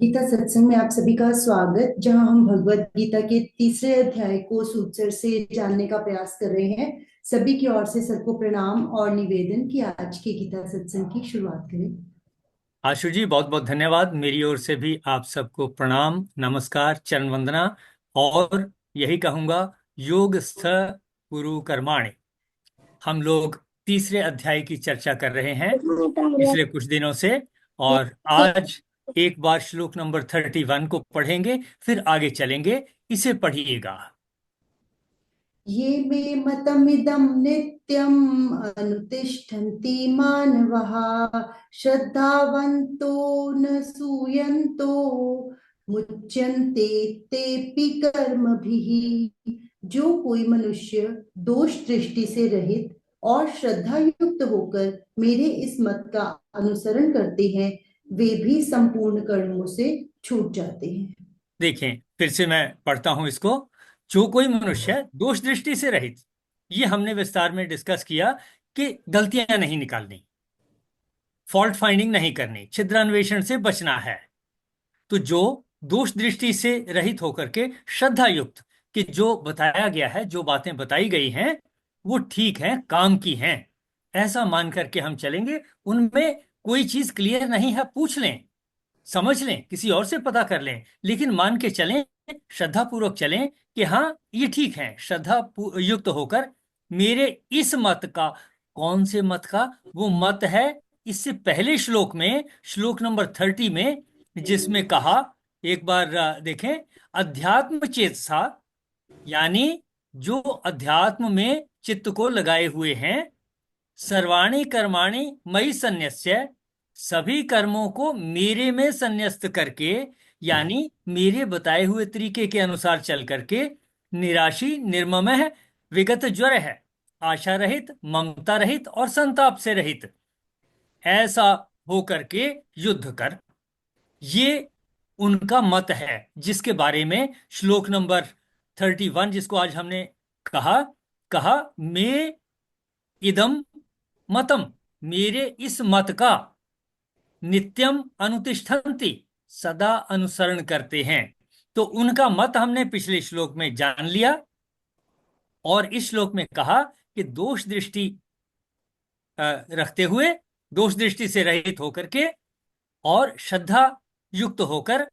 गीता सत्संग में आप सभी का स्वागत, जहां हम भगवत गीता के तीसरे अध्याय को सूत्र से जानने का प्रयास कर रहे हैं। सभी की ओर से सबको प्रणाम और निवेदन कि आज के गीता सत्संग की शुरुआत करें। आशु जी, बहुत बहुत धन्यवाद। मेरी ओर से भी आप सबको प्रणाम, नमस्कार, चरण वंदना। और यही कहूंगा, योगस्थ कुरु कर्माणि। हम लोग तीसरे अध्याय की चर्चा कर रहे हैं पिछले कुछ दिनों से। और आज एक बार श्लोक नंबर 31 को पढ़ेंगे, फिर आगे चलेंगे। इसे पढ़िएगा। ये मे मतमिदं नित्यम् अनुतिष्ठन्ति मानवाः श्रद्धावन्तो न सूयन्तो मुच्यन्ते तेऽपि कर्मभिः। जो कोई मनुष्य दोष दृष्टि से रहित और श्रद्धा युक्त होकर मेरे इस मत का अनुसरण करते हैं, वे भी संपूर्ण कर्मों से छूट जाते हैं। देखें, फिर से मैं पढ़ता हूं इसको। जो कोई मनुष्य दोष दृष्टि से रहित, ये हमने विस्तार में डिस्कस किया कि गलतियां नहीं निकालनी, फॉल्ट फाइंडिंग नहीं करनी, छिद्रान्वेषण से बचना है। तो जो दोष दृष्टि से रहित होकर के श्रद्धा युक्त, कि जो बताया गया है, जो बातें बताई गई हैं वो ठीक हैं, काम की हैं, ऐसा मान करके हम चलेंगे। उनमें कोई चीज क्लियर नहीं है, पूछ लें, समझ लें, किसी और से पता कर लें, लेकिन मान के चलें, श्रद्धा पूर्वक चलें कि हाँ ये ठीक है। श्रद्धा युक्त होकर मेरे इस मत का, कौन से मत का? वो मत है इससे पहले श्लोक में, श्लोक नंबर 30 में, जिसमें कहा, एक बार देखें, अध्यात्म चेतसा, यानी जो अध्यात्म में चित्त को लगाए हुए हैं, सर्वाणि कर्माणि मयि सन्न्यस्य, सभी कर्मों को मेरे में संन्यस्त करके, यानी मेरे बताए हुए तरीके के अनुसार चल करके, निराशी निर्ममः विगत ज्वर है, आशा रहित, ममता रहित और संताप से रहित, ऐसा हो करके युद्ध कर। ये उनका मत है, जिसके बारे में श्लोक नंबर 31, जिसको आज हमने कहा कहा मैं इदम मतम, मेरे इस मत का नित्यम अनुतिष्ठन्ति, सदा अनुसरण करते हैं। तो उनका मत हमने पिछले श्लोक में जान लिया, और इस श्लोक में कहा कि दोष दृष्टि रखते हुए, दोष दृष्टि से रहित होकर के और श्रद्धा युक्त होकर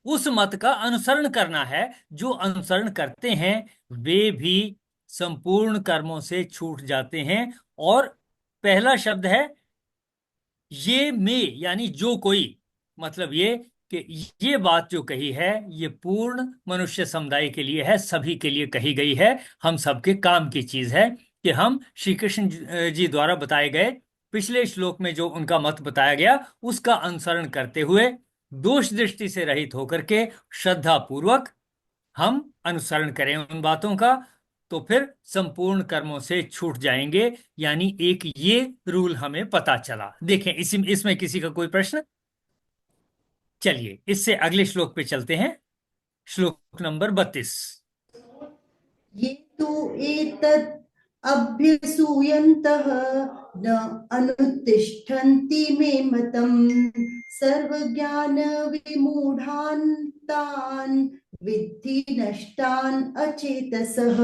उस मत का अनुसरण करना है। जो अनुसरण करते हैं वे भी संपूर्ण कर्मों से छूट जाते हैं। और पहला शब्द है ये में, यानी जो कोई, मतलब ये कि ये बात जो कही है ये पूर्ण मनुष्य समुदाय के लिए है, सभी के लिए कही गई है। हम सबके काम की चीज है कि हम श्री कृष्ण जी द्वारा बताए गए पिछले श्लोक में जो उनका मत बताया गया, उसका अनुसरण करते हुए, दोष दृष्टि से रहित होकर के, श्रद्धा पूर्वक हम अनुसरण करें उन बातों का, तो फिर संपूर्ण कर्मों से छूट जाएंगे। यानी एक ये रूल हमें पता चला। देखें, इसमें किसी का कोई प्रश्न? चलिए इससे अगले श्लोक पे चलते हैं, श्लोक नंबर 32। ये तु एतत् अभ्यसूयन्तः न अनुतिष्ठन्ति मे मतम् सर्वज्ञान विमूढान् तान् विद्धि नष्टान् अचेतसः।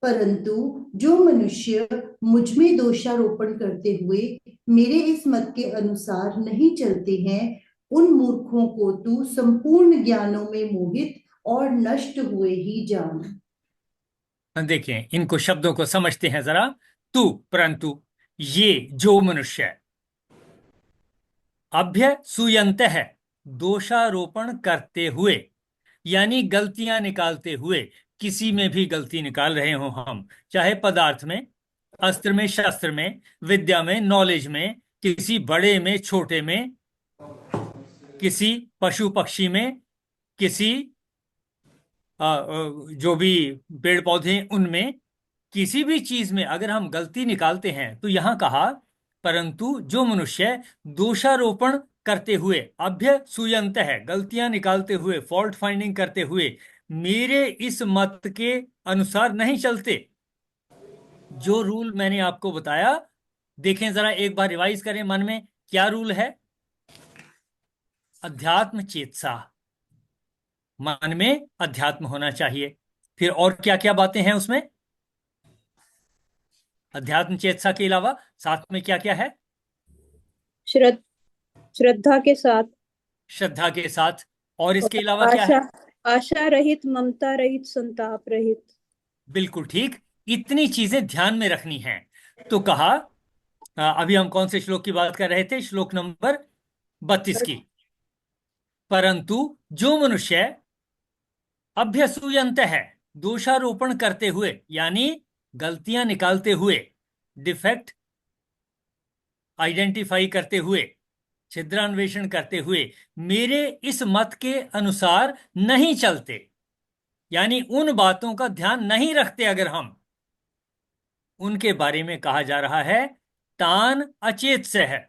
परंतु जो मनुष्य मुझ में दोषारोपण करते हुए मेरे इस मत के अनुसार नहीं चलते हैं, उन मूर्खों को तू संपूर्ण ज्ञानों में मोहित और नष्ट हुए ही जान। देखें, इनको शब्दों को समझते हैं जरा। तू, परंतु, ये जो मनुष्य, अभ्य सुयंत है, दोषारोपण करते हुए, यानी गलतियां निकालते हुए, किसी में भी गलती निकाल रहे हो हम, चाहे पदार्थ में, अस्त्र में, शस्त्र में, विद्या में, नॉलेज में, किसी बड़े में, छोटे में, किसी पशु पक्षी में, किसी जो भी पेड़ पौधे हैं उनमें, किसी भी चीज में अगर हम गलती निकालते हैं, तो यहां कहा, परंतु जो मनुष्य दोषारोपण करते हुए, अभ्य सुयंत है, गलतियां निकालते हुए, फॉल्ट फाइंडिंग करते हुए, मेरे इस मत के अनुसार नहीं चलते, जो रूल मैंने आपको बताया, देखें जरा एक बार रिवाइज करें मन में, क्या रूल है? अध्यात्म चेतसा, मन में अध्यात्म होना चाहिए। फिर और क्या क्या बातें हैं उसमें? अध्यात्म चेतसा के अलावा साथ में क्या क्या है? श्रद्धा श्रद्धा के साथ, श्रद्धा के साथ। और इसके और अलावा क्या आशा, है? आशा रहित, ममता रहित, संताप रहित। बिल्कुल ठीक। इतनी चीजें ध्यान में रखनी हैं। तो कहा, अभी हम कौन से श्लोक की बात कर रहे थे? श्लोक नंबर 32 की। परंतु जो मनुष्य अभ्यसूयंत है, दोषारोपण करते हुए, यानी गलतियां निकालते हुए, डिफेक्ट आइडेंटिफाई करते हुए, छिद्रान्वेषण करते हुए, मेरे इस मत के अनुसार नहीं चलते, यानी उन बातों का ध्यान नहीं रखते अगर हम, उनके बारे में कहा जा रहा है तान अचेत से है।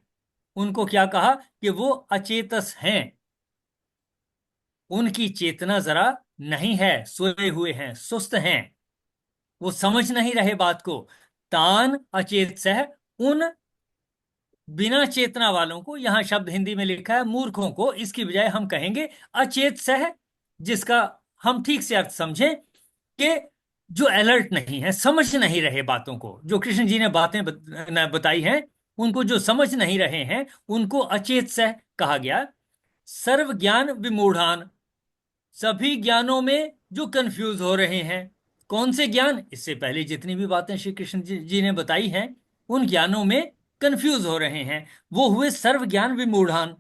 उनको क्या कहा? कि वो अचेतस हैं, उनकी चेतना जरा नहीं है, सोए हुए हैं, सुस्त हैं, वो समझ नहीं रहे बात को। तान अचेत सह, उन बिना चेतना वालों को, यहां शब्द हिंदी में लिखा है मूर्खों को, इसकी बजाय हम कहेंगे अचेत सह, जिसका हम ठीक से अर्थ समझें कि जो अलर्ट नहीं है, समझ नहीं रहे बातों को, जो कृष्ण जी ने बातें बताई हैं उनको जो समझ नहीं रहे हैं, उनको अचेत सह कहा गया। सर्व ज्ञान विमूढ़ान, सभी ज्ञानों में जो कंफ्यूज हो रहे हैं। कौन से ज्ञान? इससे पहले जितनी भी बातें श्री कृष्ण जी ने बताई हैं, उन ज्ञानों में कंफ्यूज हो रहे हैं, वो हुए सर्व ज्ञान विमूढ़ान।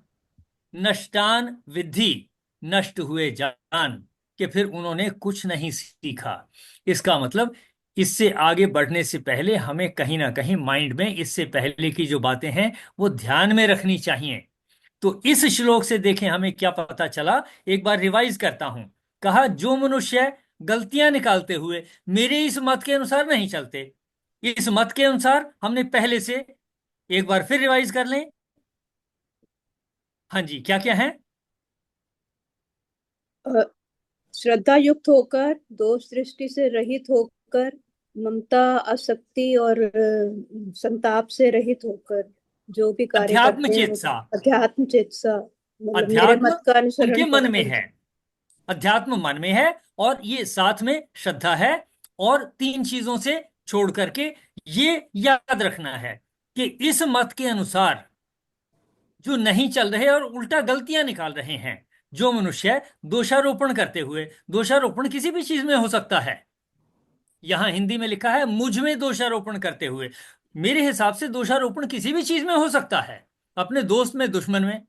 नष्टान विद्धि, नष्ट हुए जान, कि फिर उन्होंने कुछ नहीं सीखा। इसका मतलब इससे आगे बढ़ने से पहले हमें कहीं ना कहीं माइंड में इससे पहले की जो बातें हैं वो ध्यान में रखनी चाहिए। तो इस श्लोक से देखें हमें क्या पता चला, एक बार रिवाइज करता हूं। कहा जो मनुष्य गलतियां निकालते हुए मेरे इस मत के अनुसार नहीं चलते, इस मत के अनुसार हमने पहले से एक बार फिर रिवाइज कर लें। हाँ जी, क्या क्या है? अ, श्रद्धा युक्त होकर, दोष दृष्टि से रहित होकर, ममता, आसक्ति और संताप से रहित होकर जो भी कार्य अध्यात्म करते हैं, चेतसा, अध्यात्म चेतसा, मतलब मेरे अध्यात्म मत का अनुसरण उनके मन में करते है, हैं। अध्यात्म मन में है, और ये साथ में श्रद्धा है। और तीन चीजों से छोड़ करके ये याद रखना है कि इस मत के अनुसार जो नहीं चल रहे और उल्टा गलतियां निकाल रहे हैं, जो मनुष्य दोषारोपण करते हुए, दोषारोपण किसी भी चीज में हो सकता है, यहां हिंदी में लिखा है मुझ में दोषारोपण करते हुए। मेरे हिसाब से दोषारोपण किसी भी चीज में हो सकता है, अपने दोस्त में, दुश्मन में,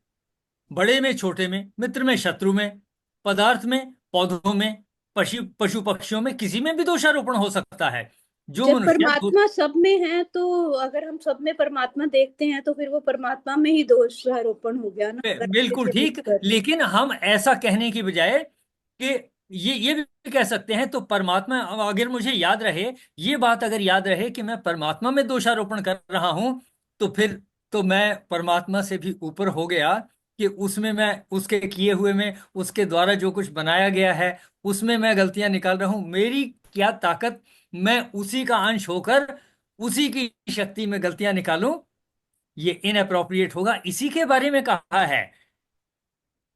बड़े में, छोटे में, मित्र में, शत्रु में, पदार्थ में, पौधों में, पशु पशु पक्षियों में, किसी में भी दोषारोपण हो सकता है। जो जब मनुष्य परमात्मा सब में है, तो अगर हम सब में परमात्मा देखते हैं तो फिर वो परमात्मा में ही दोष आरोपण हो गया ना, अगर हम बिल्कुल किसी ठीक, मित्र कर रहे हैं। लेकिन हम ऐसा कहने की बजाय कि ये भी कह सकते हैं, तो परमात्मा, अगर मुझे याद रहे, ये बात अगर याद रहे कि मैं परमात्मा में दोषारोपण कर रहा हूं, तो फिर तो मैं परमात्मा से भी ऊपर हो गया, कि उसमें मैं, उसके किए हुए में, उसके द्वारा जो कुछ बनाया गया है उसमें मैं गलतियां निकाल रहा हूं। मेरी क्या ताकत, मैं उसी का अंश होकर उसी की शक्ति में गलतियां निकालूं? ये इनअप्रोप्रिएट होगा। इसी के बारे में कहा है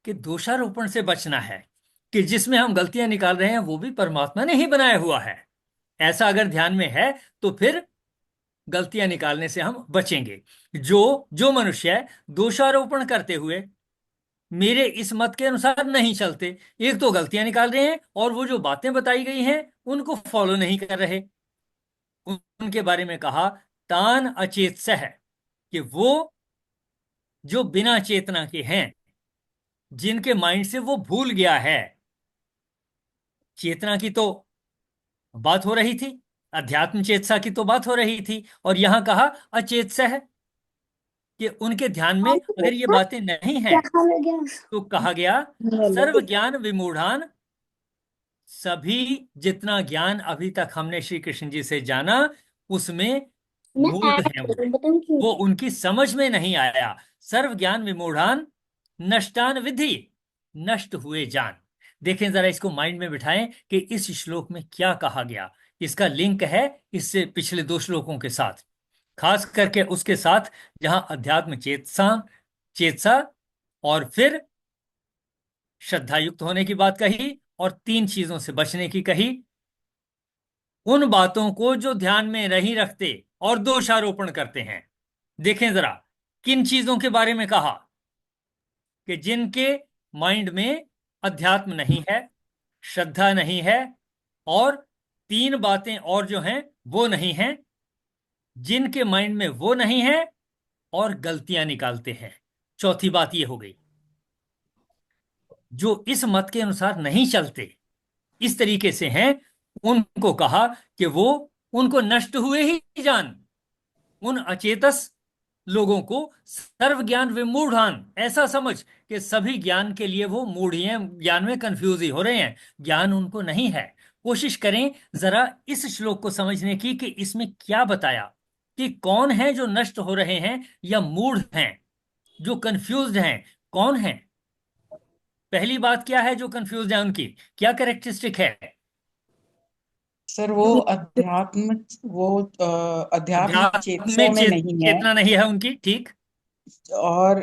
कि दोषारोपण से बचना है, कि जिसमें हम गलतियां निकाल रहे हैं वो भी परमात्मा ने ही बनाया हुआ है। ऐसा अगर ध्यान में है तो फिर गलतियां निकालने से हम बचेंगे। जो जो मनुष्य दोषारोपण करते हुए मेरे इस मत के अनुसार नहीं चलते, एक तो गलतियां निकाल रहे हैं और वो जो बातें बताई गई हैं उनको फॉलो नहीं कर रहे, उनके बारे में कहा तान अचेत सह, कि वो जो बिना चेतना के हैं, जिनके माइंड से वो भूल गया है। चेतना की तो बात हो रही थी, अध्यात्म चेतसा की तो बात हो रही थी, और यहां कहा अचेत है, कि उनके ध्यान में अगर ये बातें नहीं हैं, तो कहा गया सर्व ज्ञान विमूढ़ान, सभी जितना ज्ञान अभी तक हमने श्री कृष्ण जी से जाना उसमें मूढ़ हैं वो उनकी समझ में नहीं आया। सर्व ज्ञान विमूढ़ान, नष्टान विधि, नष्ट हुए जान। देखें जरा, इसको माइंड में बिठाएं कि इस श्लोक में क्या कहा गया। इसका लिंक है इससे पिछले दो श्लोकों के साथ, खास करके उसके साथ जहां अध्यात्म चेतसा चेतसा, और फिर श्रद्धा युक्त होने की बात कही और 3 चीजों से बचने की कही। उन बातों को जो ध्यान में नहीं रखते और दोषारोपण करते हैं। देखें जरा, किन चीजों के बारे में कहा कि जिनके माइंड में अध्यात्म नहीं है, श्रद्धा नहीं है, और 3 बातें और जो हैं वो नहीं हैं। जिनके माइंड में वो नहीं है और गलतियां निकालते हैं। चौथी बात ये हो गई, जो इस मत के अनुसार नहीं चलते, इस तरीके से हैं, उनको कहा कि वो उनको नष्ट हुए ही जान। उन अचेतस लोगों को सर्व ज्ञान विमूढ़ान ऐसा समझ कि सभी ज्ञान के लिए वो मूढ़ ही हैं, ज्ञान में कंफ्यूज ही हो रहे हैं, ज्ञान उनको नहीं है। कोशिश करें जरा इस श्लोक को समझने की कि इसमें क्या बताया कि कौन है जो नष्ट हो रहे हैं या मूढ़ हैं, जो कंफ्यूज्ड हैं, कौन है। पहली बात क्या है, जो कंफ्यूज है उनकी क्या कैरेक्टरिस्टिक है? सर वो अध्यात्म अध्यात्म चेतसा में में नहीं है। चेतना नहीं है उनकी, ठीक। और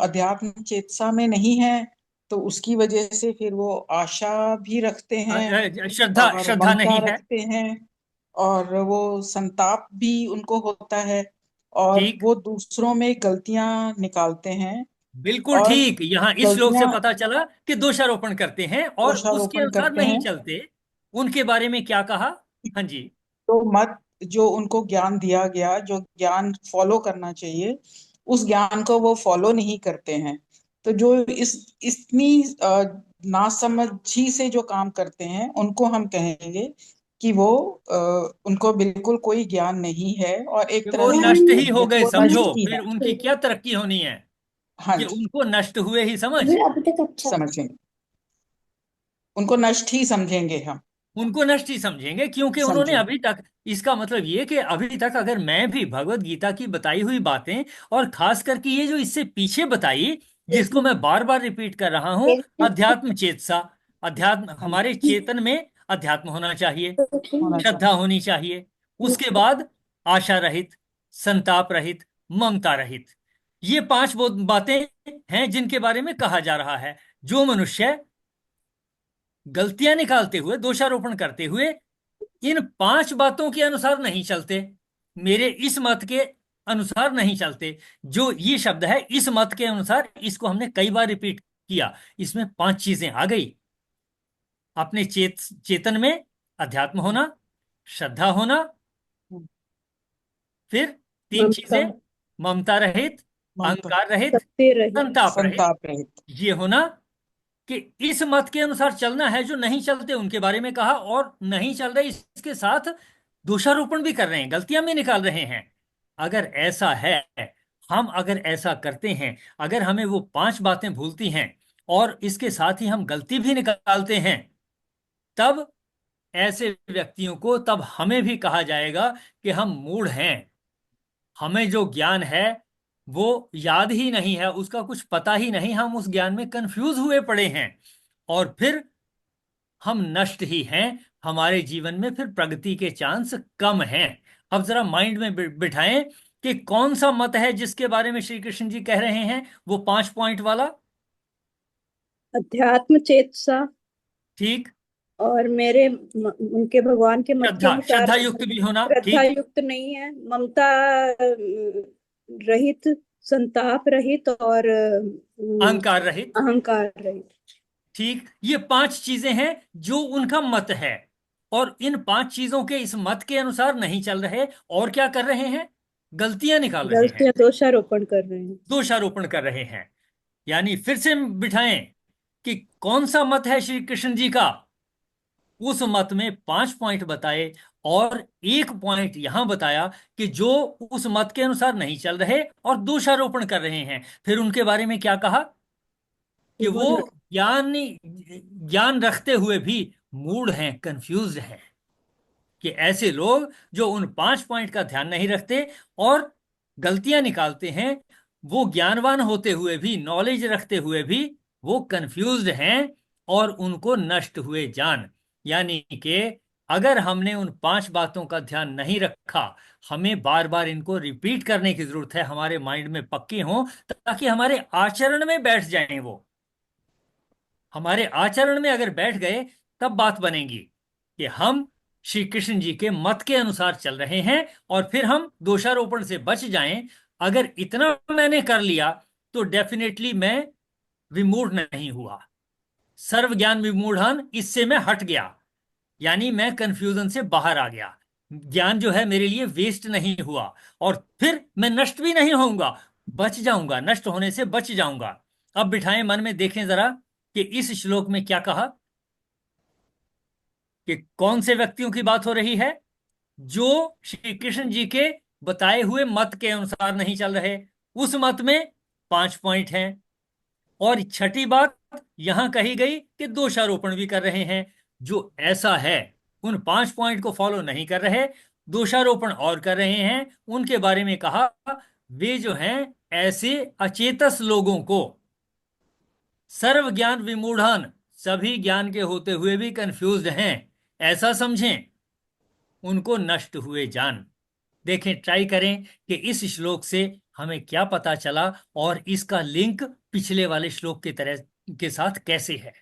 अध्यात्म चेतसा में नहीं है, तो उसकी वजह से फिर वो आशा भी रखते हैं श्रद्धा और श्रद्धा ममता नहीं है, रखते हैं, और वो संताप भी उनको होता है, और ठीक। वो दूसरों में गलतियां निकालते हैं बिल्कुल और ठीक, यहां इस श्लोक से गलतियां पता चला कि दोषारोपण करते हैं और उसके दोषारोपण अनुसार करते नहीं हैं। चलते। उनके बारे में क्या कहा? हाँ जी। तो मत जो उनको ज्ञान दिया गया, जो ज्ञान फॉलो करना चाहिए, उस ज्ञान को वो फॉलो नहीं करते हैं। तो जो इतनी नासमझी से जो काम करते हैं, उनको हम कहेंगे कि वो उनको बिल्कुल कोई ज्ञान नहीं है, और एक कि तरह वो से नष्ट ही हो गए वो समझो, नष्ट ही फिर है। उनकी क्या तरक्की होनी है हाँ कि जी, उनको नष्ट हुए ही समझ। समझेंगे, उनको नष्ट ही समझेंगे हम। उनको नष्ट ही समझेंगे क्योंकि उन्होंने समझेंगे। अभी तक, इसका मतलब ये कि अभी तक अगर मैं भी भगवत गीता की बताई हुई बातें, और खास करके ये जो इससे पीछे बताई, जिसको मैं बार बार रिपीट कर रहा हूं, अध्यात्म चेतसा, अध्यात्म, हाँ हमारे जी, चेतन में अध्यात्म होना चाहिए, होना श्रद्धा चाहिए। होनी चाहिए, उसके बाद आशा रहित, संताप रहित, ममता रहित। ये 5 वो बातें हैं जिनके बारे में कहा जा रहा है। जो मनुष्य गलतियां निकालते हुए, दोषारोपण करते हुए इन 5 बातों के अनुसार नहीं चलते, मेरे इस मत के अनुसार नहीं चलते, जो ये शब्द है इस मत के अनुसार, इसको हमने कई बार रिपीट किया। इसमें 5 चीजें आ गई। अपने चेतन में अध्यात्म होना, श्रद्धा होना, फिर 3 ममता, चीजें, ममता रहित, ममता, अहंकार रहित, सत्य रहित। संताप रहित। संताप रहित। ये होना कि इस मत के अनुसार चलना है। जो नहीं चलते उनके बारे में कहा, और नहीं चल रहे इसके साथ दोषारोपण भी कर रहे हैं, गलतियां भी निकाल रहे हैं। अगर ऐसा है, हम अगर ऐसा करते हैं, अगर हमें वो 5 बातें भूलती हैं और इसके साथ ही हम गलती भी निकालते हैं, तब ऐसे व्यक्तियों को, तब हमें भी कहा जाएगा कि हम मूढ़ हैं। हमें जो ज्ञान है वो याद ही नहीं है, उसका कुछ पता ही नहीं, हम उस ज्ञान में कंफ्यूज हुए पड़े हैं, और फिर हम नष्ट ही हैं। हमारे जीवन में फिर प्रगति के चांस कम हैं। अब जरा माइंड में बिठाएं कि कौन सा मत है जिसके बारे में श्री कृष्ण जी कह रहे हैं, वो 5 पॉइंट वाला, अध्यात्म चेतसा, ठीक। और उनके भगवान के मत के श्रद्धा, अनुसार श्रद्धा युक्त भी होना, श्रद्धा ठीक। युक्त नहीं है, ममता रहित, संताप रहित, और अहंकार रहित, अहंकार रहित। ठीक। ये 5 चीजें हैं जो उनका मत है, और इन 5 चीजों के इस मत के अनुसार नहीं चल रहे, और क्या कर रहे हैं? गलतियां निकाल रहे हैं, गलतियां, दोषारोपण कर रहे हैं। दोषारोपण कर रहे हैं। यानी फिर से बिठाएं कि कौन सा मत है श्री कृष्ण जी का। उस मत में 5 पॉइंट बताए, और एक पॉइंट यहां बताया कि जो उस मत के अनुसार नहीं चल रहे और दोषारोपण कर रहे हैं, फिर उनके बारे में क्या कहा कि वो वो ज्ञान ज्ञान रखते हुए भी मूड हैं, कंफ्यूज हैं। कि ऐसे लोग जो उन 5 पॉइंट का ध्यान नहीं रखते और गलतियां निकालते हैं, वो ज्ञानवान होते हुए भी, नॉलेज रखते हुए भी, वो कंफ्यूज्ड हैं और उनको नष्ट हुए जान। यानी कि अगर हमने उन 5 बातों का ध्यान नहीं रखा, हमें बार बार इनको रिपीट करने की जरूरत है, हमारे माइंड में पक्के हों, ताकि हमारे आचरण में बैठ जाएं वो। हमारे आचरण में अगर बैठ गए तब बात बनेगी कि हम श्री कृष्ण जी के मत के अनुसार चल रहे हैं, और फिर हम दोषारोपण से बच जाएं। अगर इतना मैंने कर लिया तो डेफिनेटली मैं विमूढ़ नहीं हुआ। सर्व ज्ञान विमूढ़ान, इससे मैं हट गया, यानी मैं कंफ्यूजन से बाहर आ गया। ज्ञान जो है मेरे लिए वेस्ट नहीं हुआ, और फिर मैं नष्ट भी नहीं होऊंगा, बच जाऊंगा, नष्ट होने से बच जाऊंगा। अब बिठाएं मन में, देखें जरा कि इस श्लोक में क्या कहा, कि कौन से व्यक्तियों की बात हो रही है जो श्री कृष्ण जी के बताए हुए मत के अनुसार नहीं चल रहे। उस मत में 5 पॉइंट हैं, और छठी बात यहां कही गई कि दोषारोपण भी कर रहे हैं। जो ऐसा है, उन 5 पॉइंट को फॉलो नहीं कर रहे, दोषारोपण और कर रहे हैं, उनके बारे में कहा वे जो हैं ऐसे अचेतस लोगों को, सर्व ज्ञान विमूढ़ान, सभी ज्ञान के होते हुए भी कंफ्यूज्ड हैं, ऐसा समझें, उनको नष्ट हुए जान। देखें, ट्राई करें कि इस श्लोक से हमें क्या पता चला, और इसका लिंक पिछले वाले श्लोक की तरह के साथ कैसे है।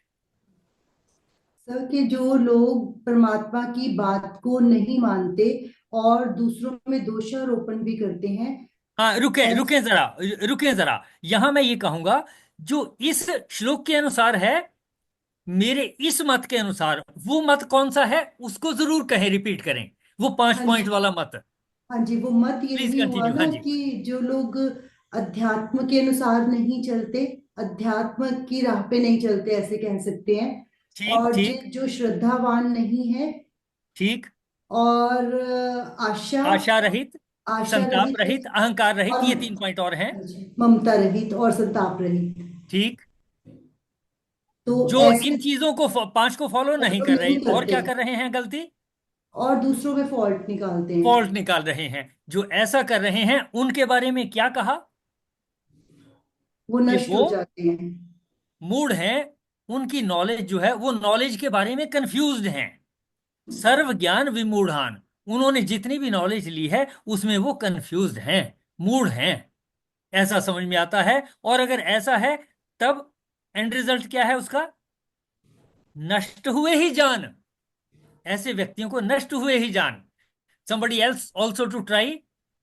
सर कि जो लोग परमात्मा की बात को नहीं मानते और दूसरों में दोषारोपण भी करते हैं। हाँ, रुके ऐस- रुके जरा, रुके जरा। यहां मैं ये कहूंगा, जो इस श्लोक के अनुसार है, मेरे इस मत के अनुसार, वो मत कौन सा है उसको जरूर कहें, रिपीट करें, वो 5 पॉइंट हाँ वाला मत। हाँ जी, वो मत ये प्लीज नहीं हुआ कंटिन्यू। हाँ ना जी। कि जो लोग अध्यात्म के अनुसार नहीं चलते, अध्यात्म की राह पे नहीं चलते, ऐसे कह सकते हैं। ठीक और ठीक जो श्रद्धावान नहीं है, ठीक। और आशा आशा रहित, आशा संताप रहित है, रहित, अहंकार रहित, और ये 3 पॉइंट और हैं। हाँ जी, ममता रहित और संताप रहित। ठीक। तो जो इन ऐसे चीजों को 5 को फॉलो नहीं फॉलो कर रहे, नहीं और करते क्या कर रहे हैं गलती, और दूसरों में फॉल्ट निकालते हैं, फॉल्ट निकाल रहे हैं, जो ऐसा कर रहे हैं उनके बारे में क्या कहा, वो कि नष्ट वो हो जाते हैं। मूढ़ हैं, उनकी नॉलेज जो है वो नॉलेज के बारे में कंफ्यूज्ड हैं। सर्व ज्ञान विमूढ़ान, उन्होंने जितनी भी नॉलेज ली है उसमें वो कंफ्यूज्ड हैं, मूढ़ हैं, ऐसा समझ में आता है। और अगर ऐसा है, तब एंड रिजल्ट क्या है उसका, नष्ट हुए ही जान। ऐसे व्यक्तियों को नष्ट हुए ही जान। somebody else also to try,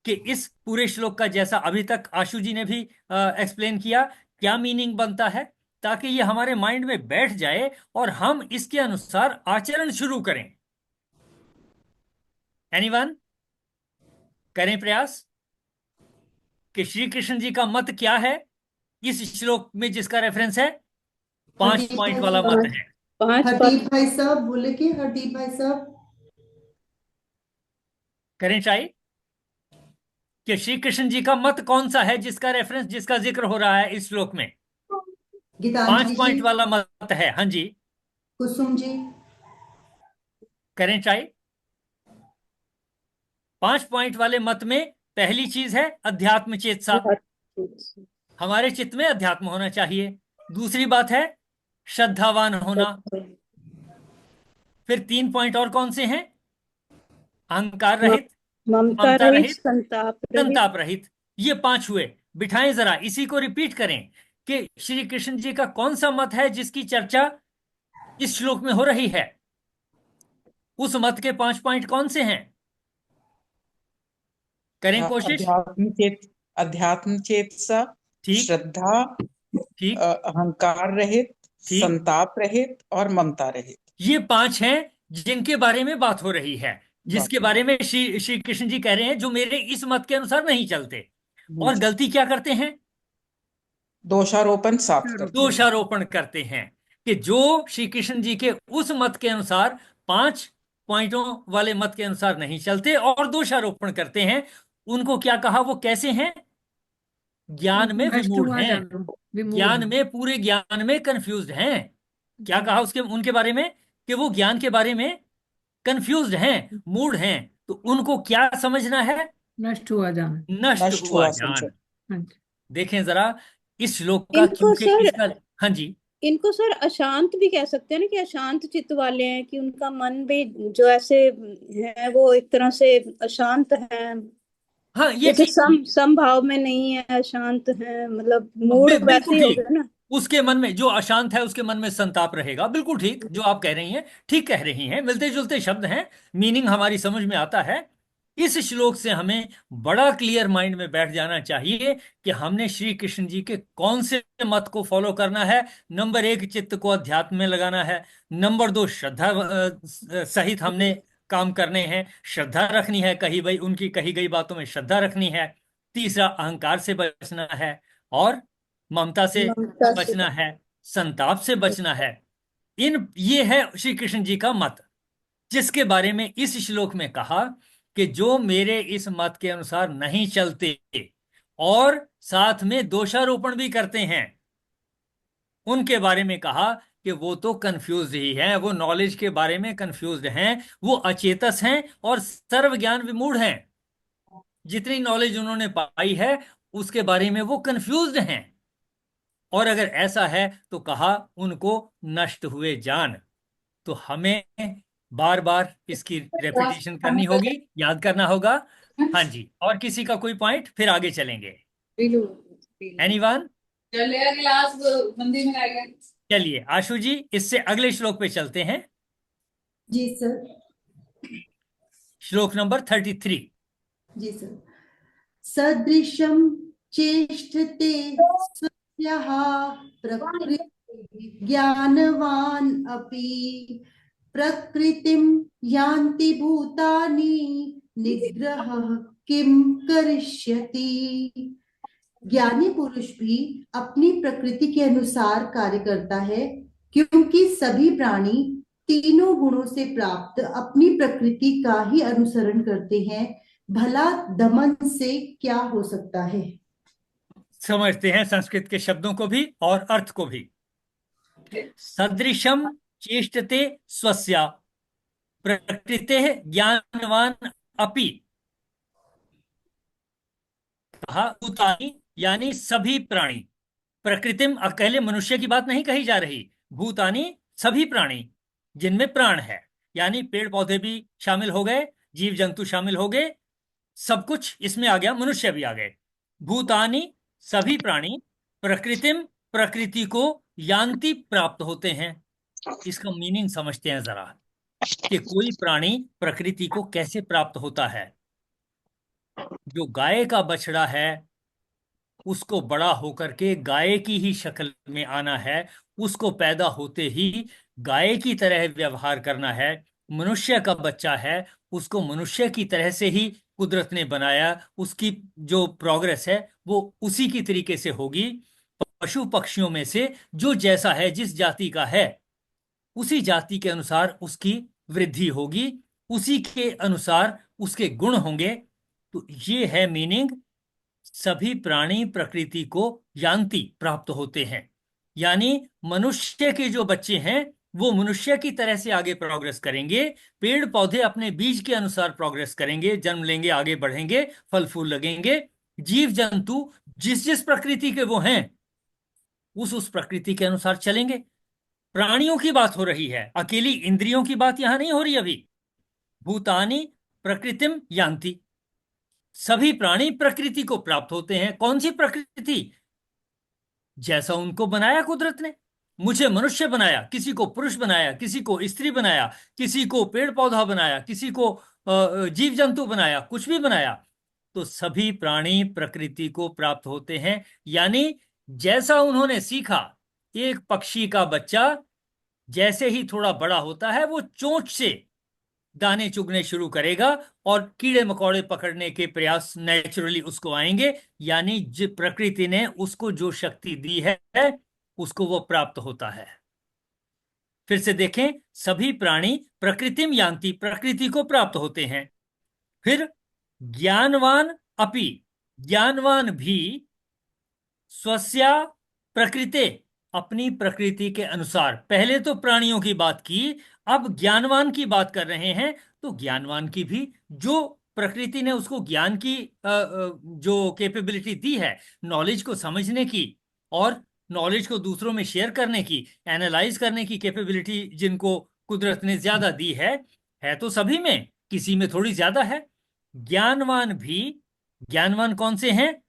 कि इस पूरे श्लोक का जैसा अभी तक आशु जी ने भी एक्सप्लेन किया, क्या मीनिंग बनता है, ताकि ये हमारे माइंड में बैठ जाए और हम इसके अनुसार आचरण शुरू करें। एनीवन, करें प्रयास कि श्री कृष्ण जी का मत क्या है इस श्लोक में, जिसका रेफरेंस है 5 हरदीप पॉइंट भाई वाला मत पांच है। पांच हरदीप बात भाई साहब बोले कि हरदीप भाई साहब करें ट्राई कि श्री कृष्ण जी का मत कौन सा है, जिसका रेफरेंस, जिसका जिक्र हो रहा है इस श्लोक में। 5 गीतांजलि जी, पॉइंट वाला मत है, हाँ जी। कुसुम जी। करें ट्राई। 5 पॉइंट वाले मत में पहली चीज है अध्यात्म चेतसा, हमारे चित्त में अध्यात्म होना चाहिए। दूसरी बात है श्रद्धावान होना। फिर 3 पॉइंट और कौन से हैं, अहंकार रहित, ममता ममता रहित, रहित, संताप रहित। संताप रहित। ये 5 हुए। बिठाएं जरा, इसी को रिपीट करें कि श्री कृष्ण जी का कौन सा मत है जिसकी चर्चा इस श्लोक में हो रही है। उस मत के 5 पॉइंट कौन से हैं, करें कोशिश। अध्यात्म चेतसा, ठीक श्रद्धा, ठीक अहंकार रहित, ठीक। संताप रहित और ममता रहित। ये 5 हैं जिनके बारे में बात हो रही है, जिसके बात है, बारे में श्री श्री कृष्ण जी कह रहे हैं जो मेरे इस मत के अनुसार नहीं चलते। नहीं और चल, गलती क्या करते हैं, दोषारोपण 7 करते हैं। दोषारोपण करते हैं, कि जो श्री कृष्ण जी के उस मत के अनुसार, 5 पॉइंटों वाले मत के अनुसार नहीं चलते और दोषारोपण करते हैं, उनको क्या कहा, वो कैसे हैं, ज्ञान में नष्ट विमूढ़ हुआ हैं, जानो, विमूढ़ ज्ञान है। में, पूरे ज्ञान में कंफ्यूज्ड हैं। क्या कहा उसके, उनके बारे में, कि वो ज्ञान के बारे में कंफ्यूज्ड हैं, मूड हैं। तो उनको क्या समझना है, नष्ट हुआ जानो। नष्ट नष्ट हुआ हुआ जान। संचय। हाँ जी। देखें जरा इस श्लोक का, इनको क्योंकि सर इसका, हाँ जी, इनको सर अशांत भी कह सकते हैं ना, कि अशांत चित्त वाले हैं, कि उनका मन भी जो ऐसे है वो एक तरह से अशांत है, हाँ ये जैसे ठीक, सम भाव में नहीं है, अशांत है, मतलब मूड वैसे बिल्कुल ही हो ठीक, गया ना। उसके मन में, जो अशांत है उसके मन में संताप रहेगा। बिल्कुल ठीक जो आप कह रही हैं, ठीक कह रही हैं, मिलते जुलते शब्द हैं, मीनिंग हमारी समझ में आता है। इस श्लोक से हमें बड़ा क्लियर माइंड में बैठ जाना चाहिए कि हमने श्री कृष्ण जी के कौन से मत को फॉलो करना है। नंबर एक, चित्त को अध्यात्म में लगाना है। नंबर दो, श्रद्धा सहित हमने काम करने हैं, श्रद्धा रखनी है, कही भाई उनकी कही गई बातों में श्रद्धा रखनी है। तीसरा, अहंकार से बचना है, और ममता से ममता से बचना है, संताप से बचना है। ये है श्री कृष्ण जी का मत, जिसके बारे में इस श्लोक में कहा कि जो मेरे इस मत के अनुसार नहीं चलते और साथ में दोषारोपण भी करते हैं, उनके बारे में कहा कि वो तो कंफ्यूज ही हैं, वो नॉलेज के बारे में कंफ्यूज्ड हैं, वो अचेतस हैं और सर्व ज्ञान विमूढ़ हैं। जितनी नॉलेज उन्होंने पाई है उसके बारे में वो कंफ्यूज्ड हैं। और अगर ऐसा है तो कहा उनको नष्ट हुए जान। तो हमें बार बार इसकी रेपिटेशन करनी होगी, याद करना होगा। हाँ जी, और किसी का कोई पॉइंट, फिर आगे चलेंगे। एनीवन? चलिए गिलास मंदिर में आ गया। चलिए आशु जी, इससे अगले श्लोक पे चलते हैं। जी सर। श्लोक नंबर 33। जी सर। सदृशं चेष्टते स्वस्याः प्रकृतिः ज्ञानवान् अपि प्रकृतिं यान्ति भूतानि निग्रहः किं करिष्यति। ज्ञानी पुरुष भी अपनी प्रकृति के अनुसार कार्य करता है, क्योंकि सभी प्राणी तीनों गुणों से प्राप्त अपनी प्रकृति का ही अनुसरण करते हैं। भला दमन से क्या हो सकता है। समझते हैं संस्कृत के शब्दों को भी और अर्थ को भी। सदृशम चेष्टते स्वस्या प्रकृतेः ज्ञानवान अपि, कहा भूतानि यानी सभी प्राणी, प्रकृतिम, अकेले मनुष्य की बात नहीं कही जा रही, भूतानि सभी प्राणी जिनमें प्राण है, यानी पेड़ पौधे भी शामिल हो गए, जीव जंतु शामिल हो गए, सब कुछ इसमें आ गया, मनुष्य भी आ गए। भूतानि सभी प्राणी, प्रकृतिम प्रकृति को, यान्ति प्राप्त होते हैं। इसका मीनिंग समझते हैं जरा, कि कोई प्राणी प्रकृति को कैसे प्राप्त होता है। जो गाय का बछड़ा है उसको बड़ा होकर के गाय की ही शक्ल में आना है, उसको पैदा होते ही गाय की तरह व्यवहार करना है। मनुष्य का बच्चा है, उसको मनुष्य की तरह से ही कुदरत ने बनाया, उसकी जो प्रोग्रेस है वो उसी की तरीके से होगी। पशु पक्षियों में से जो जैसा है, जिस जाति का है, उसी जाति के अनुसार उसकी वृद्धि होगी, उसी के अनुसार उसके गुण होंगे। तो ये है मीनिंग, सभी प्राणी प्रकृति को यान्ति प्राप्त होते हैं, यानी मनुष्य के जो बच्चे हैं वो मनुष्य की तरह से आगे प्रोग्रेस करेंगे। पेड़ पौधे अपने बीज के अनुसार प्रोग्रेस करेंगे, जन्म लेंगे, आगे बढ़ेंगे, फल फूल लगेंगे। जीव जंतु जिस जिस प्रकृति के वो हैं उस प्रकृति के अनुसार चलेंगे। प्राणियों की बात हो रही है, अकेली इंद्रियों की बात यहां नहीं हो रही अभी। भूतानि प्रकृतिम यान्ति, सभी प्राणी प्रकृति को प्राप्त होते हैं। कौन सी प्रकृति? जैसा उनको बनाया कुदरत ने। मुझे मनुष्य बनाया, किसी को पुरुष बनाया, किसी को स्त्री बनाया, किसी को पेड़ पौधा बनाया, किसी को जीव जंतु बनाया, कुछ भी बनाया, तो सभी प्राणी प्रकृति को प्राप्त होते हैं। यानी जैसा उन्होंने सीखा, एक पक्षी का बच्चा जैसे ही थोड़ा बड़ा होता है वो चोंच से दाने चुगने शुरू करेगा और कीड़े मकोड़े पकड़ने के प्रयास नेचुरली उसको आएंगे। यानी जो प्रकृति ने उसको जो शक्ति दी है उसको वो प्राप्त होता है। फिर से देखें, सभी प्राणी प्रकृतिम यान्ति, प्रकृति को प्राप्त होते हैं। फिर ज्ञानवान अपि, ज्ञानवान भी स्वस्या प्रकृते, अपनी प्रकृति के अनुसार। पहले तो प्राणियों की बात की, अब ज्ञानवान की बात कर रहे हैं। तो ज्ञानवान की भी, जो प्रकृति ने उसको ज्ञान की जो कैपेबिलिटी दी है, नॉलेज को समझने की और नॉलेज को दूसरों में शेयर करने की, एनालाइज करने की कैपेबिलिटी जिनको कुदरत ने ज्यादा दी है तो सभी में, किसी में थोड़ी ज्यादा है। ज्ञानवान भी, ज्ञानवान कौन से हैं?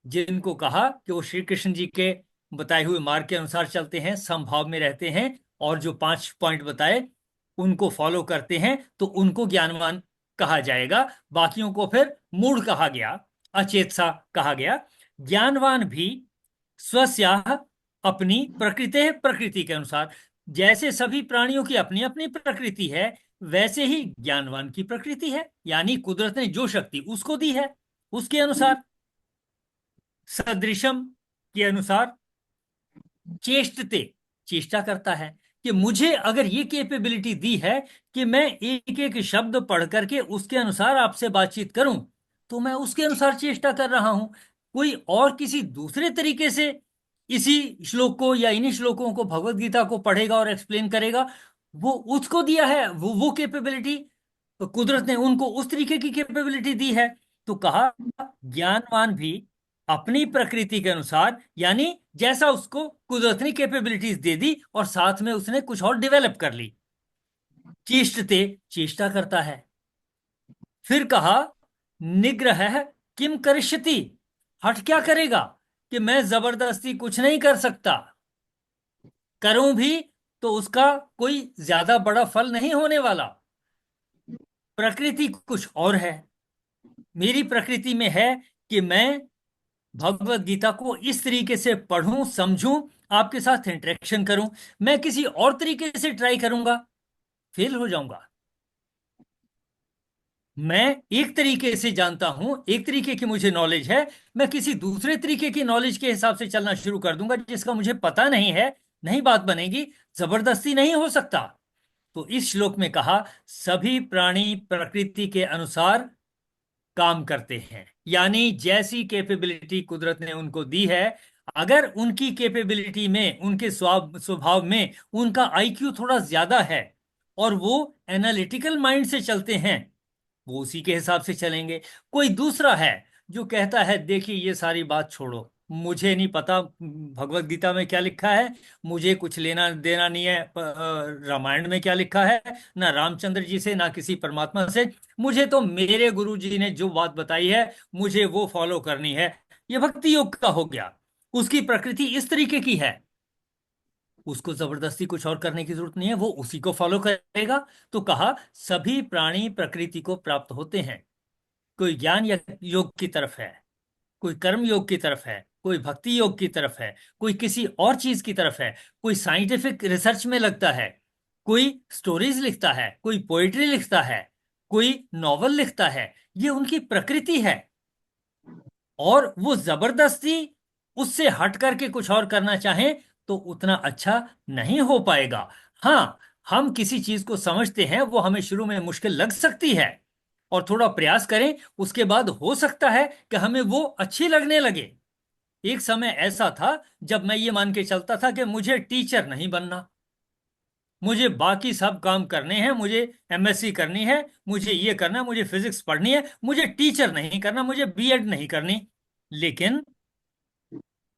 जिनको कहा कि वो श्री कृष्ण जी के बताए हुए मार्ग के अनुसार चलते हैं, समभाव में रहते हैं और जो 5 पॉइंट बताए उनको फॉलो करते हैं, तो उनको ज्ञानवान कहा जाएगा। बाकियों को फिर मूढ़ कहा गया, अचेत सा कहा गया। ज्ञानवान भी स्वस्याह अपनी प्रकृति, प्रकृति के अनुसार, जैसे सभी प्राणियों की अपनी अपनी प्रकृति है, वैसे ही ज्ञानवान की प्रकृति है, यानी कुदरत ने जो शक्ति उसको दी है उसके अनुसार। सदृशम के अनुसार चेष्टते, चेष्टा करता है कि मुझे अगर ये कैपेबिलिटी दी है कि मैं एक एक शब्द पढ़ करके उसके अनुसार आपसे बातचीत करूं, तो मैं उसके अनुसार चेष्टा कर रहा हूं। कोई और किसी दूसरे तरीके से इसी श्लोक को या इन्हीं श्लोकों को, भगवत गीता को पढ़ेगा और एक्सप्लेन करेगा, वो उसको दिया है, वो कैपेबिलिटी कुदरत ने उनको उस तरीके की कैपेबिलिटी दी है। तो कहा ज्ञानवान भी अपनी प्रकृति के अनुसार, यानी जैसा उसको कुदरत ने कैपेबिलिटीज दे दी और साथ में उसने कुछ और डेवलप कर ली, चेष्टते, चेष्टा करता है। फिर कहा निग्रह किम करिष्यति, हट क्या करेगा कि मैं जबरदस्ती कुछ नहीं कर सकता, करूं भी तो उसका कोई ज्यादा बड़ा फल नहीं होने वाला। प्रकृति कुछ और है, मेरी प्रकृति में है कि मैं भगवत गीता को इस तरीके से पढ़ूं, समझूं, आपके साथ इंटरेक्शन करूं। मैं किसी और तरीके से ट्राई करूंगा, फेल हो जाऊंगा। मैं एक तरीके से जानता हूं, एक तरीके की मुझे नॉलेज है, मैं किसी दूसरे तरीके की नॉलेज के हिसाब से चलना शुरू कर दूंगा जिसका मुझे पता नहीं है, नहीं बात बनेगी, जबरदस्ती नहीं हो सकता। तो इस श्लोक में कहा सभी प्राणी प्रकृति के अनुसार काम करते हैं, यानी जैसी कैपेबिलिटी कुदरत ने उनको दी है, अगर उनकी कैपेबिलिटी में, उनके स्वभाव में उनका आईक्यू थोड़ा ज्यादा है और वो एनालिटिकल माइंड से चलते हैं, वो उसी के हिसाब से चलेंगे। कोई दूसरा है जो कहता है देखिए ये सारी बात छोड़ो, मुझे नहीं पता भगवत गीता में क्या लिखा है, मुझे कुछ लेना देना नहीं है रामायण में क्या लिखा है, ना रामचंद्र जी से ना किसी परमात्मा से, मुझे तो मेरे गुरु जी ने जो बात बताई है मुझे वो फॉलो करनी है। ये भक्ति योग का हो गया, उसकी प्रकृति इस तरीके की है, उसको जबरदस्ती कुछ और करने की जरूरत नहीं है, वो उसी को फॉलो करेगा। तो कहा सभी प्राणी प्रकृति को प्राप्त होते हैं, कोई ज्ञान या योग की तरफ है, कोई कर्म योग की तरफ है, कोई भक्ति योग की तरफ है, कोई किसी और चीज की तरफ है, कोई साइंटिफिक रिसर्च में लगता है, कोई स्टोरीज लिखता है, कोई पोएट्री लिखता है, कोई नॉवल लिखता है, ये उनकी प्रकृति है। और वो जबरदस्ती उससे हट करके कुछ और करना चाहें तो उतना अच्छा नहीं हो पाएगा। हाँ, हम किसी चीज को समझते हैं, वो हमें शुरू में मुश्किल लग सकती है और थोड़ा प्रयास करें, उसके बाद हो सकता है कि हमें वो अच्छी लगने लगे। एक समय ऐसा था जब मैं ये मान के चलता था कि मुझे टीचर नहीं बनना, मुझे बाकी सब काम करने हैं, मुझे एमएससी करनी है, मुझे ये करना है, मुझे फिजिक्स पढ़नी है, मुझे टीचर नहीं करना, मुझे बीएड नहीं करनी। लेकिन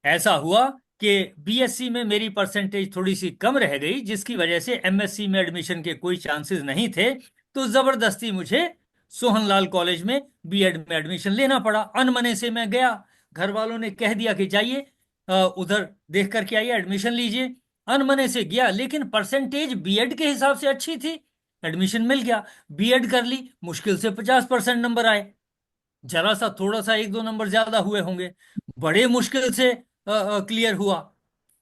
ऐसा हुआ कि बीएससी में मेरी परसेंटेज थोड़ी सी कम रह गई, जिसकी वजह से एमएससी में एडमिशन के कोई चांसेस नहीं थे। तो जबरदस्ती मुझे सोहनलाल कॉलेज में बीएड में एडमिशन लेना पड़ा। अनमने से मैं गया, घर वालों ने कह दिया कि जाइए उधर देख करके आइए, एडमिशन लीजिए। अनमने से गया, लेकिन परसेंटेज बीएड के हिसाब से अच्छी थी, एडमिशन मिल गया, बीएड कर ली। मुश्किल से 50% नंबर आए, जरा सा थोड़ा सा 1-2 नंबर ज्यादा हुए होंगे, बड़े मुश्किल से क्लियर हुआ।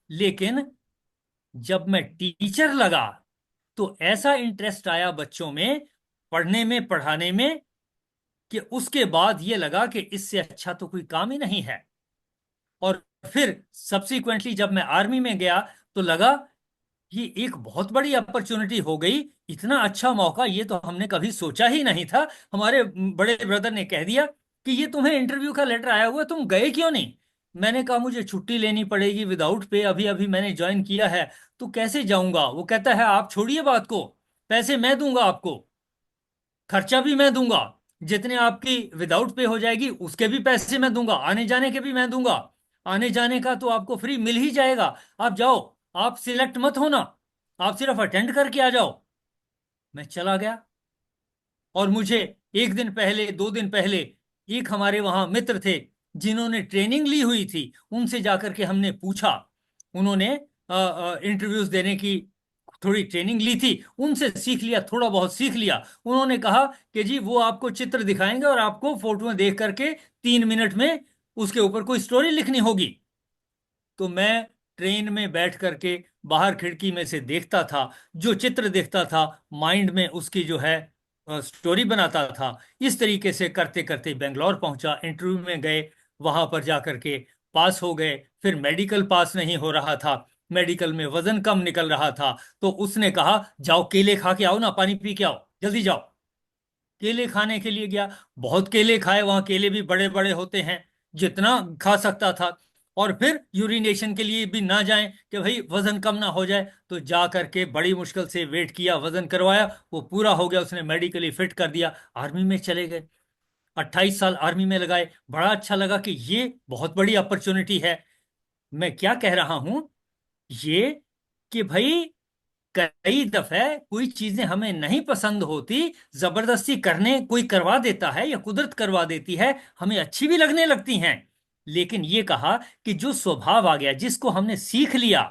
लेकिन जब मैं टीचर लगा तो ऐसा इंटरेस्ट आया बच्चों में, पढ़ने में, पढ़ाने में, कि उसके बाद ये लगा कि इससे अच्छा तो कोई काम ही नहीं है। और फिर सब्सिक्वेंटली जब मैं आर्मी में गया तो लगा ये एक बहुत बड़ी अपॉर्चुनिटी हो गई, इतना अच्छा मौका ये तो हमने कभी सोचा ही नहीं था। हमारे बड़े ब्रदर ने कह दिया कि ये तुम्हें इंटरव्यू का लेटर आया हुआ है, तुम गए क्यों नहीं। मैंने कहा मुझे छुट्टी लेनी पड़ेगी विदाउट पे, अभी अभी मैंने ज्वाइन किया है, तो कैसे जाऊंगा। वो कहता है आप छोड़िए बात को, पैसे मैं दूंगा आपको, खर्चा भी मैं दूंगा, जितने आपकी विदाउट पे हो जाएगी उसके भी पैसे मैं दूंगा, आने जाने के भी मैं दूंगा, आने जाने का तो आपको फ्री मिल ही जाएगा, आप जाओ, आप सिलेक्ट मत होना, आप सिर्फ अटेंड करके आ जाओ। मैं चला गया और मुझे 1 दिन पहले, 2 दिन पहले एक हमारे वहां मित्र थे जिन्होंने ट्रेनिंग ली हुई थी, उनसे जाकर के हमने पूछा उन्होंने इंटरव्यूज देने की थोड़ी ट्रेनिंग ली थी, उनसे सीख लिया, थोड़ा बहुत सीख लिया। उन्होंने कहा कि जी वो आपको चित्र दिखाएंगे और आपको फोटो में देख करके 3 मिनट में उसके ऊपर कोई स्टोरी लिखनी होगी। तो मैं ट्रेन में बैठ करके बाहर खिड़की में से देखता था, जो चित्र देखता था माइंड में उसकी जो है स्टोरी बनाता था। इस तरीके से करते करते बेंगलोर पहुंचा, इंटरव्यू में गए, वहां पर जा करके पास हो गए। फिर मेडिकल पास नहीं हो रहा था, मेडिकल में वजन कम निकल रहा था, तो उसने कहा जाओ केले खा के आओ ना, पानी पी के आओ, जल्दी जाओ। केले खाने के लिए गया, बहुत केले खाए, वहां केले भी बड़े बड़े होते हैं, जितना खा सकता था। और फिर यूरिनेशन के लिए भी ना जाएं कि भाई वजन कम ना हो जाए, तो जा करके बड़ी मुश्किल से वेट किया, वजन करवाया, वो पूरा हो गया, उसने मेडिकली फिट कर दिया, आर्मी में चले गए। 28 साल आर्मी में लगाए। बड़ा अच्छा लगा कि ये बहुत बड़ी अपॉर्चुनिटी है। मैं क्या कह रहा हूं, ये कि भाई कई दफे कोई चीजें हमें नहीं पसंद होती, जबरदस्ती करने कोई करवा देता है या कुदरत करवा देती है, हमें अच्छी भी लगने लगती हैं। लेकिन ये कहा कि जो स्वभाव आ गया, जिसको हमने सीख लिया,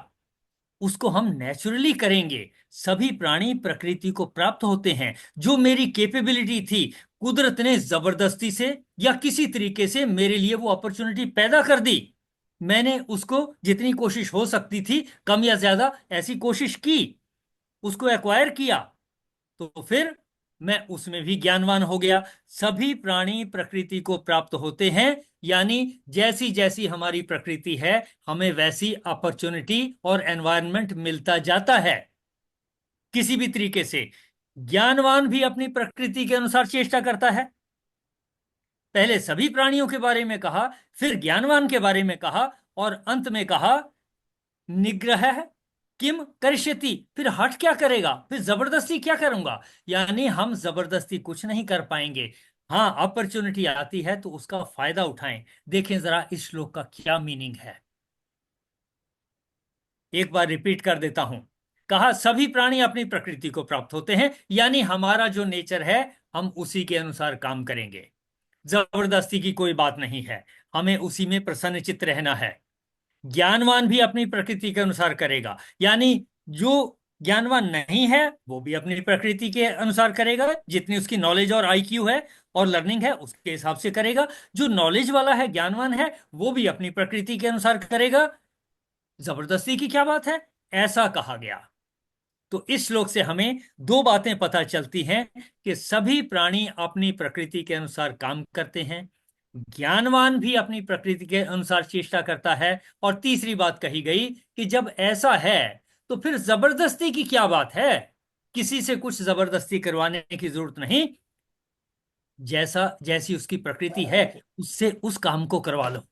उसको हम नेचुरली करेंगे। सभी प्राणी प्रकृति को प्राप्त होते हैं। जो मेरी कैपेबिलिटी थी, कुदरत ने जबरदस्ती से या किसी तरीके से मेरे लिए वो अपॉर्चुनिटी पैदा कर दी। मैंने उसको जितनी कोशिश हो सकती थी, कम या ज्यादा ऐसी कोशिश की, उसको एक्वायर किया, तो फिर मैं उसमें भी ज्ञानवान हो गया। सभी प्राणी प्रकृति को प्राप्त होते हैं, यानी जैसी जैसी हमारी प्रकृति है, हमें वैसी अपॉर्चुनिटी और एनवायरनमेंट मिलता जाता है। किसी भी तरीके से ज्ञानवान भी अपनी प्रकृति के अनुसार चेष्टा करता है। पहले सभी प्राणियों के बारे में कहा, फिर ज्ञानवान के बारे में कहा, और अंत में कहा निग्रह किम करिष्यति, फिर हट क्या करेगा, फिर जबरदस्ती क्या करूंगा। यानी हम जबरदस्ती कुछ नहीं कर पाएंगे। हाँ, अपॉर्चुनिटी आती है तो उसका फायदा उठाएं। देखें जरा इस श्लोक का क्या मीनिंग है, एक बार रिपीट कर देता हूं। कहा सभी प्राणी अपनी प्रकृति को प्राप्त होते हैं, यानी हमारा जो नेचर है, हम उसी के अनुसार काम करेंगे। जबरदस्ती की कोई बात नहीं है, हमें उसी में प्रसन्नचित्त रहना है। ज्ञानवान भी अपनी प्रकृति के अनुसार करेगा, यानी जो ज्ञानवान नहीं है वो भी अपनी प्रकृति के अनुसार करेगा, जितनी उसकी नॉलेज और आईक्यू है और लर्निंग है उसके हिसाब से करेगा। जो नॉलेज वाला है, ज्ञानवान है, वो भी अपनी प्रकृति के अनुसार करेगा। जबरदस्ती की क्या बात है, ऐसा कहा गया। तो इस श्लोक से हमें दो बातें पता चलती हैं कि सभी प्राणी अपनी प्रकृति के अनुसार काम करते हैं, ज्ञानवान भी अपनी प्रकृति के अनुसार चेष्टा करता है। और तीसरी बात कही गई कि जब ऐसा है तो फिर जबरदस्ती की क्या बात है, किसी से कुछ जबरदस्ती करवाने की जरूरत नहीं। जैसा जैसी उसकी प्रकृति है, उससे उस काम को करवा लो,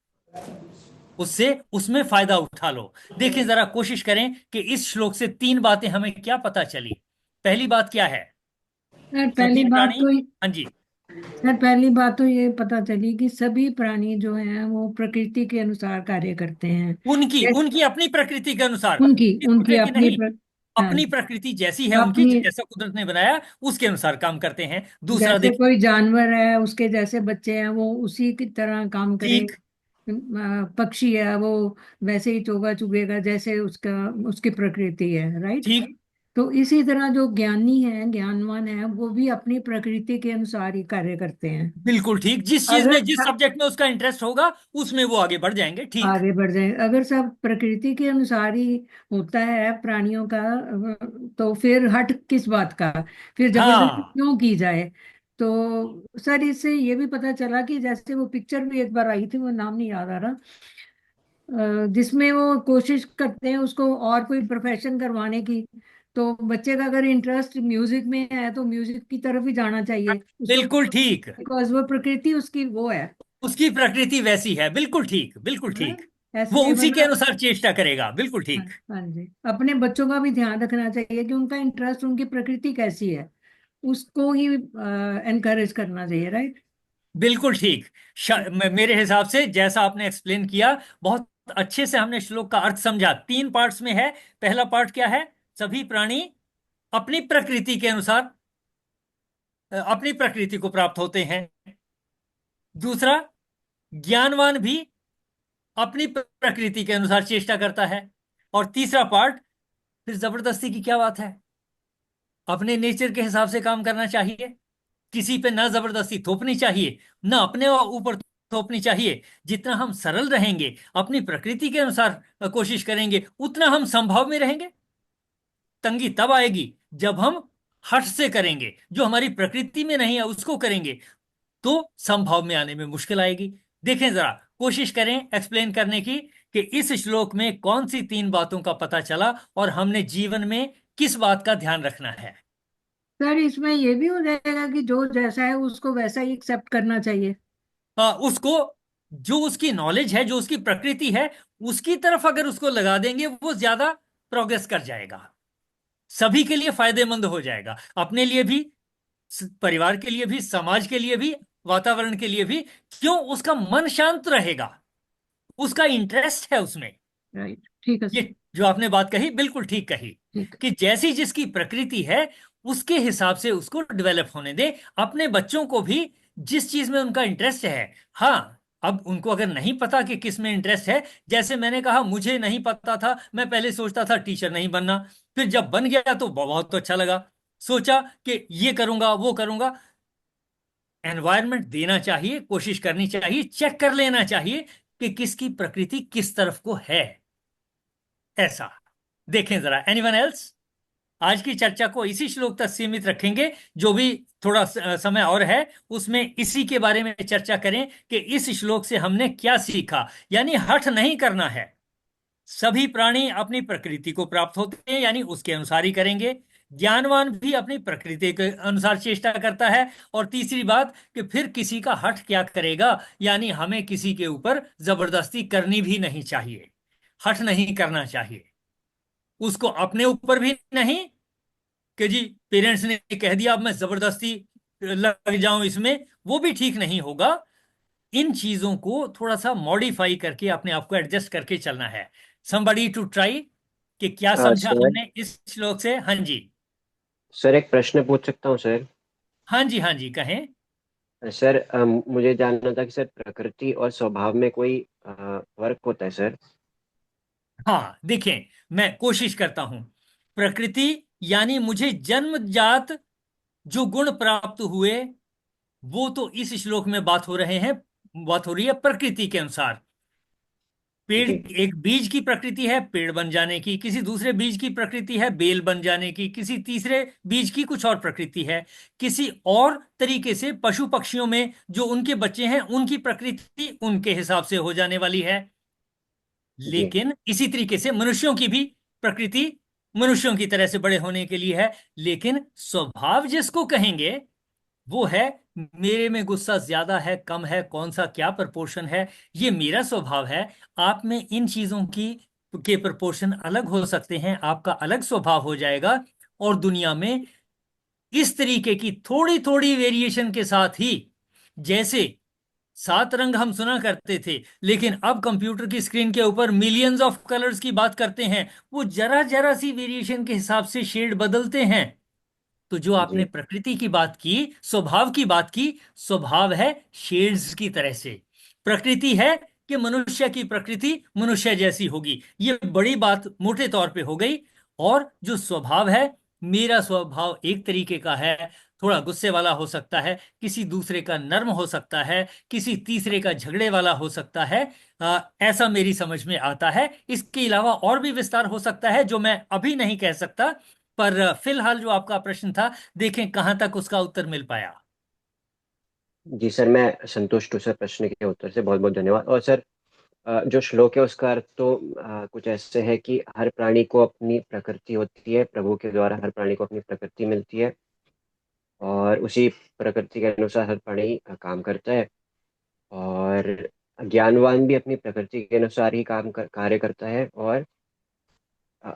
उससे उसमें फायदा उठा लो। देखिए जरा, कोशिश करें कि इस श्लोक से तीन बातें हमें क्या पता चली। पहली बात क्या है, सर सभी पहली बात प्राणी, तो हाँ जी, सर पहली बात तो ये पता चली कि सभी प्राणी जो हैं वो प्रकृति के अनुसार कार्य करते हैं। उनकी जैसे उनकी अपनी प्रकृति के अनुसार, उनकी उनकी दूसरे की अपनी नहीं। हाँ, अपनी प्रकृति जैसी है उनकी, अपनी जैसा कुदरत ने बनाया उसके अनुसार काम करते हैं। दूसरा जैसे देखिए, कोई जानवर है उसके जैसे बच्चे हैं वो उसी की तरह काम करे। ठीक पक्षी है वो वैसे ही चोगा चुगेगा जैसे उसका उसकी प्रकृति है, राइट। ठीक, तो इसी तरह जो ज्ञानी है, ज्ञानवान है, वो भी अपनी प्रकृति के अनुसार ही कार्य करते हैं। बिल्कुल ठीक। जिस चीज अगर में, जिस सब्जेक्ट में उसका इंटरेस्ट होगा, उसमें वो आगे बढ़ जाएंगे। ठीक, आगे बढ़ जाए, अगर सब प्रकृति के अनुसार ही होता है प्राणियों का, तो फिर हट किस बात का, फिर जबरदस्ती हाँ क्यों की जाए। तो सर इससे ये भी पता चला कि जैसे वो पिक्चर भी एक बार आई थी, वो नाम नहीं याद आ रहा, जिसमें वो कोशिश करते हैं उसको और कोई प्रोफेशन करवाने की। तो बच्चे का अगर इंटरेस्ट म्यूजिक में है तो म्यूजिक की तरफ ही जाना चाहिए उसको, बिल्कुल ठीक, बिकॉज वो प्रकृति उसकी वो है उसकी प्रकृति वैसी है। बिल्कुल ठीक, बिल्कुल ना। ठीक। वो ऐसे उसी के वरना अनुसार चेष्टा करेगा। बिल्कुल हाँ, ठीक, हाँ जी, अपने बच्चों का भी ध्यान रखना चाहिए कि उनका इंटरेस्ट, उनकी प्रकृति कैसी है, उसको ही एनकरेज करना चाहिए, राइट। बिल्कुल ठीक। मेरे हिसाब से जैसा आपने एक्सप्लेन किया, बहुत अच्छे से हमने श्लोक का अर्थ समझा। 3 पार्ट्स में है। पहला पार्ट क्या है, सभी प्राणी अपनी प्रकृति के अनुसार अपनी प्रकृति को प्राप्त होते हैं। दूसरा, ज्ञानवान भी अपनी प्रकृति के अनुसार चेष्टा करता है। और तीसरा पार्ट, फिर जबरदस्ती की क्या बात है? अपने नेचर के हिसाब से काम करना चाहिए, किसी पे ना जबरदस्ती थोपनी चाहिए, ना अपने ऊपर थोपनी चाहिए। जितना हम सरल रहेंगे, अपनी प्रकृति के अनुसार कोशिश करेंगे, उतना हम संभव में रहेंगे। तंगी तब आएगी जब हम हठ से करेंगे, जो हमारी प्रकृति में नहीं है उसको करेंगे, तो संभव में आने में मुश्किल आएगी। देखें जरा, कोशिश करें एक्सप्लेन करने की कि इस श्लोक में कौन सी तीन बातों का पता चला और हमने जीवन में किस बात का ध्यान रखना है। सर इसमें ये भी हो जाएगा कि जो जैसा है उसको वैसा ही एक्सेप्ट करना चाहिए। उसको, जो उसकी नॉलेज है, जो उसकी प्रकृति है, उसकी तरफ अगर उसको लगा देंगे, वो ज्यादा प्रोग्रेस कर जाएगा, सभी के लिए फायदेमंद हो जाएगा, अपने लिए भी, परिवार के लिए भी, समाज के लिए भी, वातावरण के लिए भी। क्यों? उसका मन शांत रहेगा, उसका इंटरेस्ट है उसमें। राइट, ठीक है ये सर। जो आपने बात कही बिल्कुल ठीक कही, ठीक कि जैसी जिसकी प्रकृति है उसके हिसाब से उसको डेवलप होने दे। अपने बच्चों को भी जिस चीज में उनका इंटरेस्ट है, हाँ, अब उनको अगर नहीं पता कि किस में इंटरेस्ट है, जैसे मैंने कहा मुझे नहीं पता था, मैं पहले सोचता था टीचर नहीं बनना, फिर जब बन गया तो बहुत अच्छा लगा, सोचा कि ये करूंगा वो करूंगा। एनवायरनमेंट देना चाहिए, कोशिश करनी चाहिए, चेक कर लेना चाहिए कि किसकी प्रकृति किस तरफ को है, ऐसा। देखें जरा, एनीवन एल्स? आज की चर्चा को इसी श्लोक तक सीमित रखेंगे, जो भी थोड़ा समय और है उसमें इसी के बारे में चर्चा करें कि इस श्लोक से हमने क्या सीखा। यानी हठ नहीं करना है, सभी प्राणी अपनी प्रकृति को प्राप्त होते हैं, यानी उसके अनुसार ही करेंगे। ज्ञानवान भी अपनी प्रकृति के अनुसार चेष्टा करता है। और तीसरी बात कि फिर किसी का हठ क्या करेगा, यानी हमें किसी के ऊपर जबरदस्ती करनी भी नहीं चाहिए, हठ नहीं करना चाहिए, उसको अपने ऊपर भी नहीं कि जी पेरेंट्स ने कह दिया अब मैं जबरदस्ती लग जाऊं इसमें, वो भी ठीक नहीं होगा। इन चीजों को थोड़ा सा मॉडिफाई करके अपने आप को एडजस्ट करके चलना है। समबडी टू ट्राई, कि क्या समझा सर, हमने इस श्लोक से? हाँ जी, सर एक प्रश्न पूछ सकता हूँ सर? हाँ जी, हाँ जी, कहें। सर मुझे जानना था कि सर प्रकृति और स्वभाव में कोई फर्क होता है सर? हाँ देखें, मैं कोशिश करता हूं। प्रकृति यानी मुझे जन्मजात जो गुण प्राप्त हुए, वो तो इस श्लोक में बात हो रहे हैं, बात हो रही है प्रकृति के अनुसार। पेड़, जी एक बीज की प्रकृति है पेड़ बन जाने की, किसी दूसरे बीज की प्रकृति है बेल बन जाने की, किसी तीसरे बीज की कुछ और प्रकृति है, किसी और तरीके से पशु पक्षियों में जो उनके बच्चे हैं उनकी प्रकृति उनके हिसाब से हो जाने वाली है। जी लेकिन इसी तरीके से मनुष्यों की भी प्रकृति मनुष्यों की तरह से बड़े होने के लिए है। लेकिन स्वभाव जिसको कहेंगे वो है, मेरे में गुस्सा ज्यादा है कम है, कौन सा क्या प्रपोर्शन है, ये मेरा स्वभाव है। आप में इन चीजों की के प्रपोर्शन अलग हो सकते हैं, आपका अलग स्वभाव हो जाएगा। और दुनिया में इस तरीके की थोड़ी थोड़ी वेरिएशन के साथ ही, जैसे 7 रंग हम सुना करते थे, लेकिन अब कंप्यूटर की स्क्रीन के ऊपर मिलियंस ऑफ कलर्स की बात करते हैं, वो जरा जरा सी वेरिएशन के हिसाब से शेड बदलते हैं। तो जो आपने जी प्रकृति की बात की, स्वभाव की बात की, स्वभाव है शेड्स की तरह से। प्रकृति है कि मनुष्य की प्रकृति मनुष्य जैसी होगी, ये बड़ी बात मोटे तौर पे हो गई। और जो स्वभाव है, मेरा स्वभाव एक तरीके का है, थोड़ा गुस्से वाला हो सकता है, किसी दूसरे का नर्म हो सकता है, किसी तीसरे का झगड़े वाला हो सकता है। ऐसा मेरी समझ में आता है। इसके अलावा और भी विस्तार हो सकता है जो मैं अभी नहीं कह सकता। पर फिलहाल जो आपका प्रश्न था, देखें कहां तक उसका उत्तर मिल पाया। जी सर, मैं संतुष्ट हूँ सर प्रश्न के उत्तर से, बहुत बहुत धन्यवाद। और सर जो श्लोक है उसका अर्थ तो कुछ ऐसे है कि हर प्राणी को अपनी प्रकृति होती है, प्रभु के द्वारा हर प्राणी को अपनी प्रकृति मिलती है और उसी प्रकृति के अनुसार हर प्राणी काम करता है। और ज्ञानवान भी अपनी प्रकृति के अनुसार ही कार्य करता है। और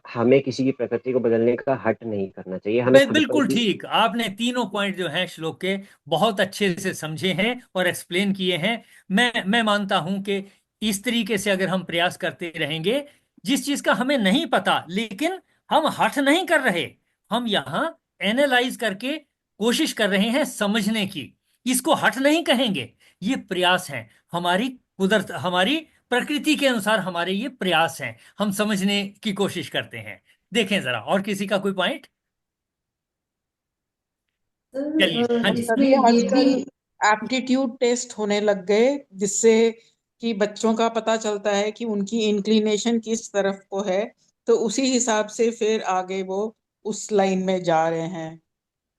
हमें किसी की प्रकृति को बदलने का हट नहीं करना चाहिए, हमें खुद पर बिल्कुल भी। ठीक, आपने तीनों पॉइंट जो हैं श्लोक के बहुत अच्छे से समझे हैं और एक्सप्लेन किए हैं। मैं मानता हूं कि इस तरीके से अगर हम प्रयास करते रहेंगे, जिस चीज का हमें नहीं पता, लेकिन हम हठ नहीं कर रहे, हम यहाँ एनालाइज करके कोशिश कर रहे हैं समझने की, इसको हठ नहीं कहेंगे, ये प्रयास है, हमारी कुदरत, हमारी प्रकृति के अनुसार हमारे ये प्रयास हैं, हम समझने की कोशिश करते हैं। देखें जरा, और किसी का कोई पॉइंट? चलिए, सर हाँ जी। इसमें अभी ये आजकल भी एप्टीट्यूड टेस्ट होने लग गए, जिससे कि बच्चों का पता चलता है कि उनकी इंक्लिनेशन किस तरफ को है, तो उसी हिसाब से फिर आगे वो उस लाइन में जा रहे हैं।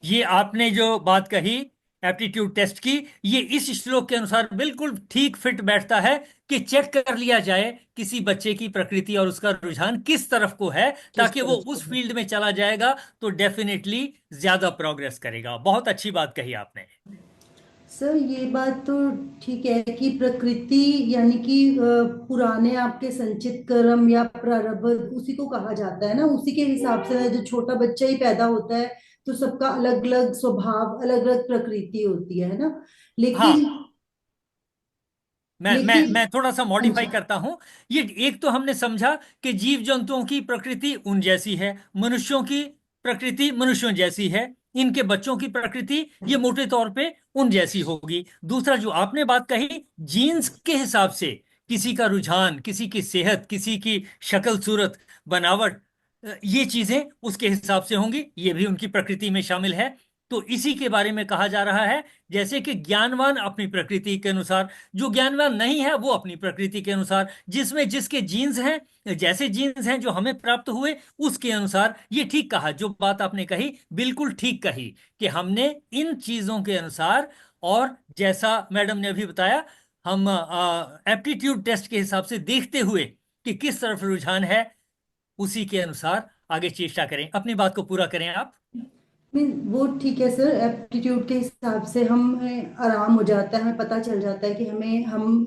ये आपने जो बात कही एप्टीट्यूड टेस्ट की, ये इस श्लोक के अनुसार बिल्कुल ठीक फिट बैठता है कि चेक कर लिया जाए किसी बच्चे की प्रकृति और उसका रुझान किस तरफ को है, किस ताकि वो तरफ को उस है। फील्ड में चला जाएगा तो डेफिनेटली ज्यादा प्रोग्रेस करेगा। बहुत अच्छी बात कही आपने। सर ये बात तो ठीक है कि प्रकृति यानी कि पुराने आपके संचित कर्म या प्रारब्ध उसी को कहा जाता है ना, उसी के हिसाब से जो छोटा बच्चा ही पैदा होता है तो सबका अलग अलग स्वभाव अलग अलग प्रकृति होती है ना। हाँ, लेकिन मैं थोड़ा सा हाँ मॉडिफाई जी। करता हूं। ये एक तो हमने समझा कि जीव जंतुओं की प्रकृति उन जैसी है, मनुष्यों की प्रकृति मनुष्यों जैसी है, इनके बच्चों की प्रकृति ये मोटे तौर पे उन जैसी होगी। दूसरा जो आपने बात कही, जीन्स के हिसाब से किसी का रुझान, किसी की सेहत, किसी की शक्ल सूरत, बनावट, ये चीजें उसके हिसाब से होंगी, ये भी उनकी प्रकृति में शामिल है। तो इसी के बारे में कहा जा रहा है, जैसे कि ज्ञानवान अपनी प्रकृति के अनुसार, जो ज्ञानवान नहीं है वो अपनी प्रकृति के अनुसार, जिसमें जिसके जीन्स हैं, जैसे जीन्स हैं जो हमें प्राप्त हुए उसके अनुसार। ये ठीक कहा, जो बात आपने कही बिल्कुल ठीक कही कि हमने इन चीजों के अनुसार, और जैसा मैडम ने अभी बताया, हम एप्टीट्यूड टेस्ट के हिसाब से देखते हुए कि किस तरफ रुझान है, उसी के अनुसार आगे चेष्टा करें। अपनी बात को पूरा करें आप। वो ठीक है सर, एप्टीट्यूड के हिसाब से हम आराम हो जाता है, हमें पता चल जाता है कि हम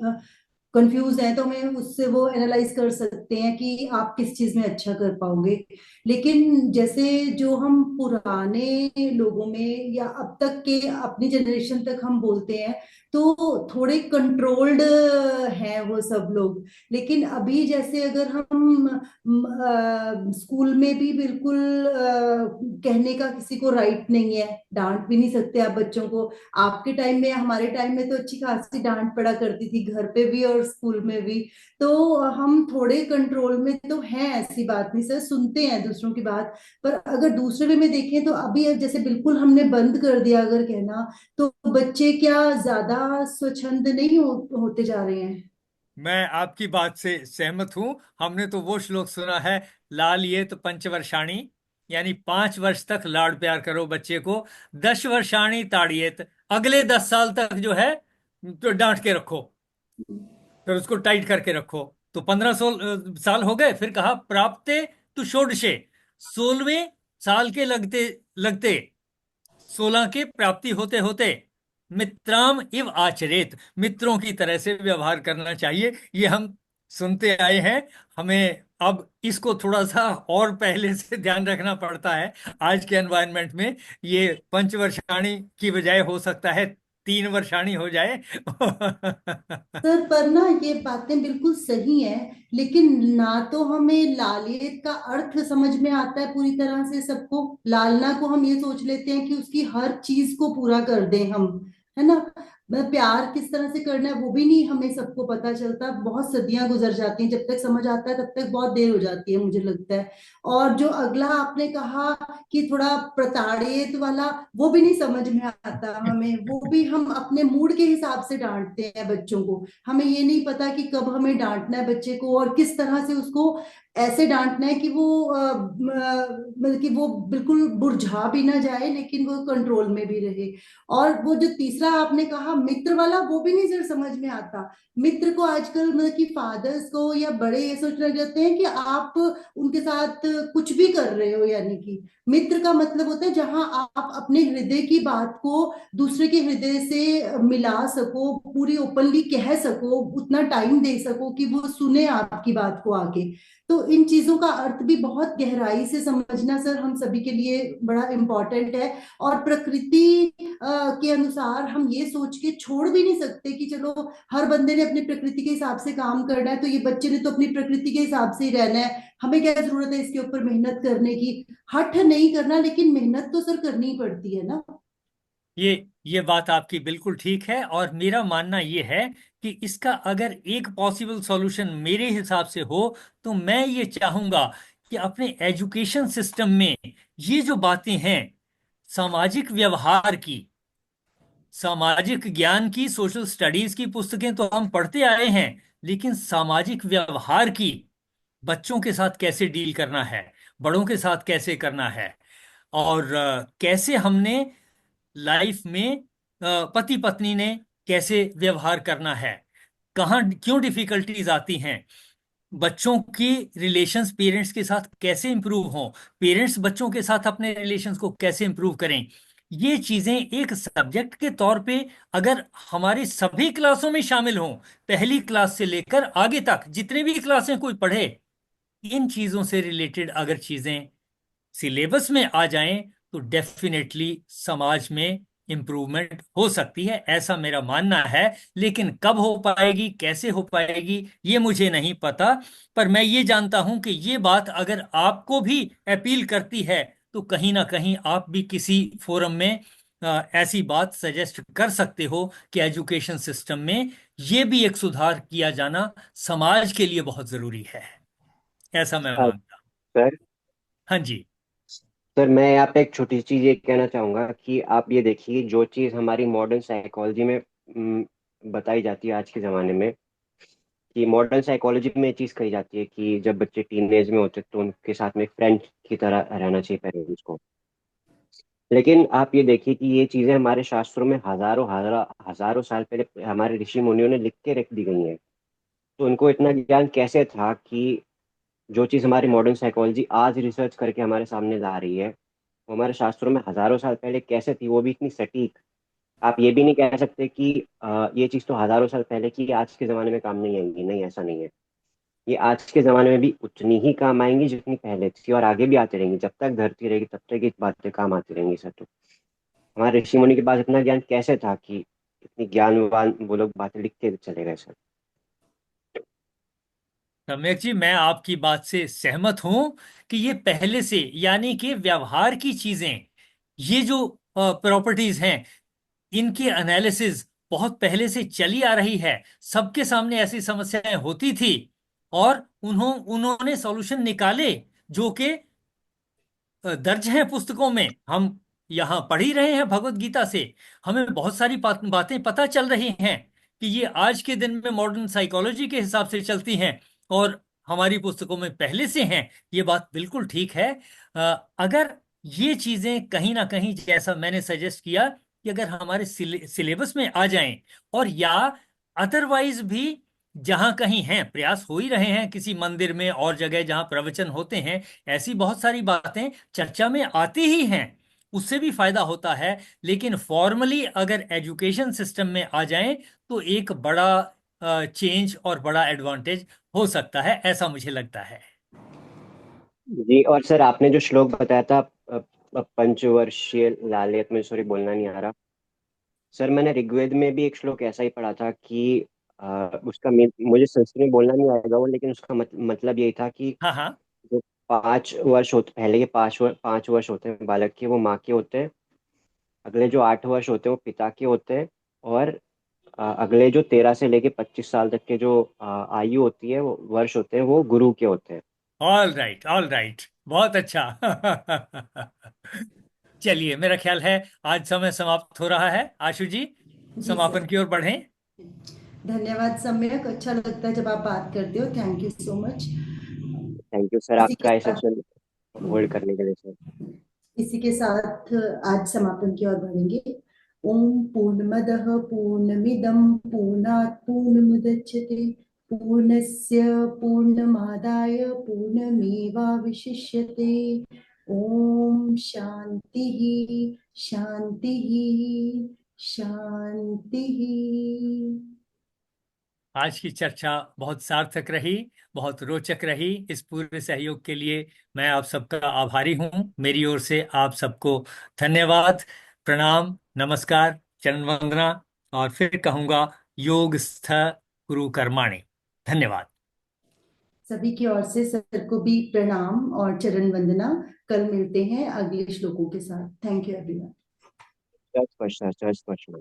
कंफ्यूज हैं तो हमें उससे वो एनालाइज कर सकते हैं कि आप किस चीज में अच्छा कर पाओगे। लेकिन जैसे जो हम पुराने लोगों में या अब तक के अपनी जनरेशन तक हम बोलते हैं तो थोड़े कंट्रोल्ड हैं वो सब लोग। लेकिन अभी जैसे अगर हम स्कूल में भी बिल्कुल कहने का किसी को राइट नहीं है, डांट भी नहीं सकते आप बच्चों को। आपके टाइम में हमारे टाइम में तो अच्छी खासी डांट पड़ा करती थी घर पे भी और स्कूल में भी। तो हम थोड़े कंट्रोल में तो हैं, ऐसी बात नहीं सर, सुनते हैं दूसरों की बात। पर अगर दूसरे वे में देखें तो अभी अब जैसे बिल्कुल हमने बंद कर दिया अगर कहना, तो बच्चे क्या ज्यादा स्वच्छंद नहीं होते जा रहे हैं। मैं आपकी बात से सहमत हूं। हमने तो वो श्लोक सुना है, लाल ये तो पंचवर्षाणी, यानी 5 वर्ष तक लाड प्यार करो बच्चे को, 10 वर्षाणी ताड़िएत, अगले 10 साल तक जो है तो डांट के रखो, फिर उसको टाइट करके रखो। तो 15 साल हो गए, फिर कहा प्राप्ते तु षोडशे, 16वें साल के लगते लगते, 16 की प्राप्ति होते होते, मित्राम इव आचरेत, मित्रों की तरह से व्यवहार करना चाहिए। ये हम सुनते आए हैं, हमें अब इसको थोड़ा सा और पहले से ध्यान रखना पड़ता है। आज के एनवायरनमेंट में ये पंचवर्षाणी की बजाय हो सकता है 3 वर्षाणी हो जाए। सर पर ना ये बातें बिल्कुल सही हैं, लेकिन ना तो हमें लालियत का अर्थ समझ में आता है पूरी तरह से सबको। लालना को हम ये सोच लेते हैं कि उसकी हर चीज को पूरा कर दें हम, है ना। प्यार किस तरह से करना है वो भी नहीं हमें सबको पता चलता, बहुत सदियां गुजर जाती हैं, जब तक समझ आता है तब तक बहुत देर हो जाती है मुझे लगता है। और जो अगला आपने कहा कि थोड़ा प्रताड़ित वाला, वो भी नहीं समझ में आता हमें, वो भी हम अपने मूड के हिसाब से डांटते हैं बच्चों को। हमें ये नहीं पता कि कब हमें डांटना है बच्चे को और किस तरह से उसको ऐसे डांटना है कि वो मतलब कि वो बिल्कुल बुरझा भी ना जाए लेकिन वो कंट्रोल में भी रहे। और वो जो तीसरा आपने कहा मित्र वाला, वो भी नहीं सर समझ में आता। मित्र को आजकल मतलब कि फादर्स को या बड़े ये सोचने लग जाते हैं कि आप उनके साथ कुछ भी कर रहे हो, यानी कि मित्र का मतलब होता है जहां आप अपने हृदय की बात को दूसरे के हृदय से मिला सको, पूरी ओपनली कह सको, उतना टाइम दे सको कि वो सुने आपकी बात को आके। तो इन चीजों का अर्थ भी बहुत गहराई से समझना सर हम सभी के लिए बड़ा इम्पोर्टेंट है। और प्रकृति के अनुसार हम ये सोच के छोड़ भी नहीं सकते कि चलो हर बंदे ने अपनी प्रकृति के हिसाब से काम करना है तो ये बच्चे ने तो अपनी प्रकृति के हिसाब से ही रहना है, हमें क्या जरूरत है इसके ऊपर मेहनत करने की। हठ नहीं करना, लेकिन मेहनत तो सर करनी ही पड़ती है ना। ये बात आपकी बिल्कुल ठीक है, और मेरा मानना ये है कि इसका अगर एक पॉसिबल सॉल्यूशन मेरे हिसाब से हो तो मैं ये चाहूंगा कि अपने एजुकेशन सिस्टम में ये जो बातें हैं सामाजिक व्यवहार की, सामाजिक ज्ञान की, सोशल स्टडीज की पुस्तकें तो हम पढ़ते आए हैं, लेकिन सामाजिक व्यवहार की, बच्चों के साथ कैसे डील करना है, बड़ों के साथ कैसे करना है, और कैसे हमने लाइफ में पति पत्नी ने कैसे व्यवहार करना है, कहाँ क्यों डिफिकल्टीज आती हैं, बच्चों की रिलेशंस पेरेंट्स के साथ कैसे इंप्रूव हों, पेरेंट्स बच्चों के साथ अपने रिलेशंस को कैसे इंप्रूव करें, ये चीजें एक सब्जेक्ट के तौर पे अगर हमारी सभी क्लासों में शामिल हों, पहली क्लास से लेकर आगे तक जितने भी क्लासें कोई पढ़े, इन चीजों से रिलेटेड अगर चीजें सिलेबस में आ जाएं तो डेफिनेटली समाज में इंप्रूवमेंट हो सकती है, ऐसा मेरा मानना है। लेकिन कब हो पाएगी, कैसे हो पाएगी, ये मुझे नहीं पता। पर मैं ये जानता हूं कि ये बात अगर आपको भी अपील करती है तो कहीं ना कहीं आप भी किसी फोरम में ऐसी बात सजेस्ट कर सकते हो कि एजुकेशन सिस्टम में ये भी एक सुधार किया जाना समाज के लिए बहुत जरूरी है, ऐसा मैं मानता हूं। सर हाँ जी। सर मैं यहाँ पे एक छोटी चीज ये कहना चाहूंगा कि आप ये देखिए, जो चीज हमारी मॉडर्न साइकोलॉजी में बताई जाती है आज के जमाने में, कि मॉडर्न साइकोलॉजी में ये चीज कही जाती है कि जब बच्चे टीनेज में होते हैं तो उनके साथ में एक फ्रेंड की तरह रहना चाहिए पेरेंट्स को। लेकिन आप ये देखिए कि ये चीजें हमारे शास्त्रों में हजारों हजारों हजारों साल पहले हमारे ऋषि मुनियों ने लिख के रख दी गई हैं। तो उनको इतना ज्ञान कैसे था कि जो चीज हमारी मॉडर्न साइकोलॉजी आज रिसर्च करके हमारे सामने ला रही है, वो हमारे शास्त्रों में हजारों साल पहले कैसे थी, वो भी इतनी सटीक। आप ये भी नहीं कह सकते कि ये चीज तो हजारों साल पहले की आज के जमाने में काम नहीं आएंगी। नहीं, ऐसा नहीं है। ये आज के जमाने में भी उतनी ही काम आएंगी जितनी पहले थी, और आगे भी आती रहेंगी। जब तक धरती रहेगी तब तक ये बातें काम आती रहेंगी सर। तो हमारे ऋषि मुनि के पास इतना ज्ञान कैसे था कि इतनी ज्ञानवान वो लोग बातें लिख के चले गए सर। सम्यक जी, मैं आपकी बात से सहमत हूं कि ये पहले से, यानी कि व्यवहार की चीजें, ये जो प्रॉपर्टीज हैं, इनकी एनालिसिस बहुत पहले से चली आ रही है। सबके सामने ऐसी समस्याएं होती थी और उन्होंने सॉल्यूशन निकाले जो कि दर्ज हैं पुस्तकों में। हम यहाँ पढ़ ही रहे हैं भगवत गीता से, हमें बहुत सारी बातें पता चल रही हैं कि ये आज के दिन में मॉडर्न साइकोलॉजी के हिसाब से चलती हैं और हमारी पुस्तकों में पहले से हैं। ये बात बिल्कुल ठीक है। अगर ये चीजें कहीं ना कहीं, जैसा मैंने सजेस्ट किया, कि अगर हमारे सिलेबस में आ जाएं, और या अदरवाइज भी जहां कहीं हैं, प्रयास हो ही रहे हैं किसी मंदिर में और जगह जहां प्रवचन होते हैं, ऐसी बहुत सारी बातें चर्चा में आती ही हैं, उससे भी फायदा होता है। लेकिन फॉर्मली अगर एजुकेशन सिस्टम में आ जाएं तो एक बड़ा चेंज और बड़ा एडवांटेज हो सकता है, ऐसा मुझे लगता है। जी, और सर आपने जो श्लोक बताया था, पंचवर्षीय लालित में, सॉरी बोलना नहीं आ रहा सर, मैंने ऋग्वेद में भी एक श्लोक ऐसा ही पढ़ा था कि उसका मुझे संस्कृत में बोलना नहीं आएगा वो, लेकिन उसका मतलब यही था कि हाँ हाँ। जो 5 वर्ष होते, पहले के 5 वर्ष होते हैं बालक के, वो माँ के होते हैं। अगले जो 8 वर्ष होते हैं वो पिता के होते हैं। और अगले जो 13 से लेके 25 साल तक के जो आयु होती है, वो वर्ष होते हैं, वो गुरु के होते हैं। ऑल राइट, ऑल राइट, बहुत अच्छा। चलिए, मेरा ख्याल है आज समय समाप्त हो रहा है। आशु जी, जी समापन सर, की ओर बढ़ें। धन्यवाद सम्यक। अच्छा लगता है जब आप बात करते हो। Thank you so much. Thank you sir, इसी के आपका ये साथ सेशन होल्ड करने के लिए सर। इसी के साथ आज समापन की ओर बढ़ेंगे। ओम पूर्णमदः पूर्णमिदं पूर्णात् पूर्णमुदच्यते पूर्णस्य पूर्णमादाय पूर्णमेवावशिष्यते। ओम शांति शांति शांति। आज की चर्चा बहुत सार्थक रही, बहुत रोचक रही। इस पूरे सहयोग के लिए मैं आप सबका आभारी हूँ। मेरी ओर से आप सबको धन्यवाद, प्रणाम, नमस्कार, चरण वंदना, और फिर कहूँगा योगस्थ गुरु कर्माणि। धन्यवाद। सभी की ओर से सर को भी प्रणाम और चरण वंदना। कल मिलते हैं अगले श्लोकों के साथ। Thank you everyone. जय श्री कृष्ण, जय श्री कृष्ण।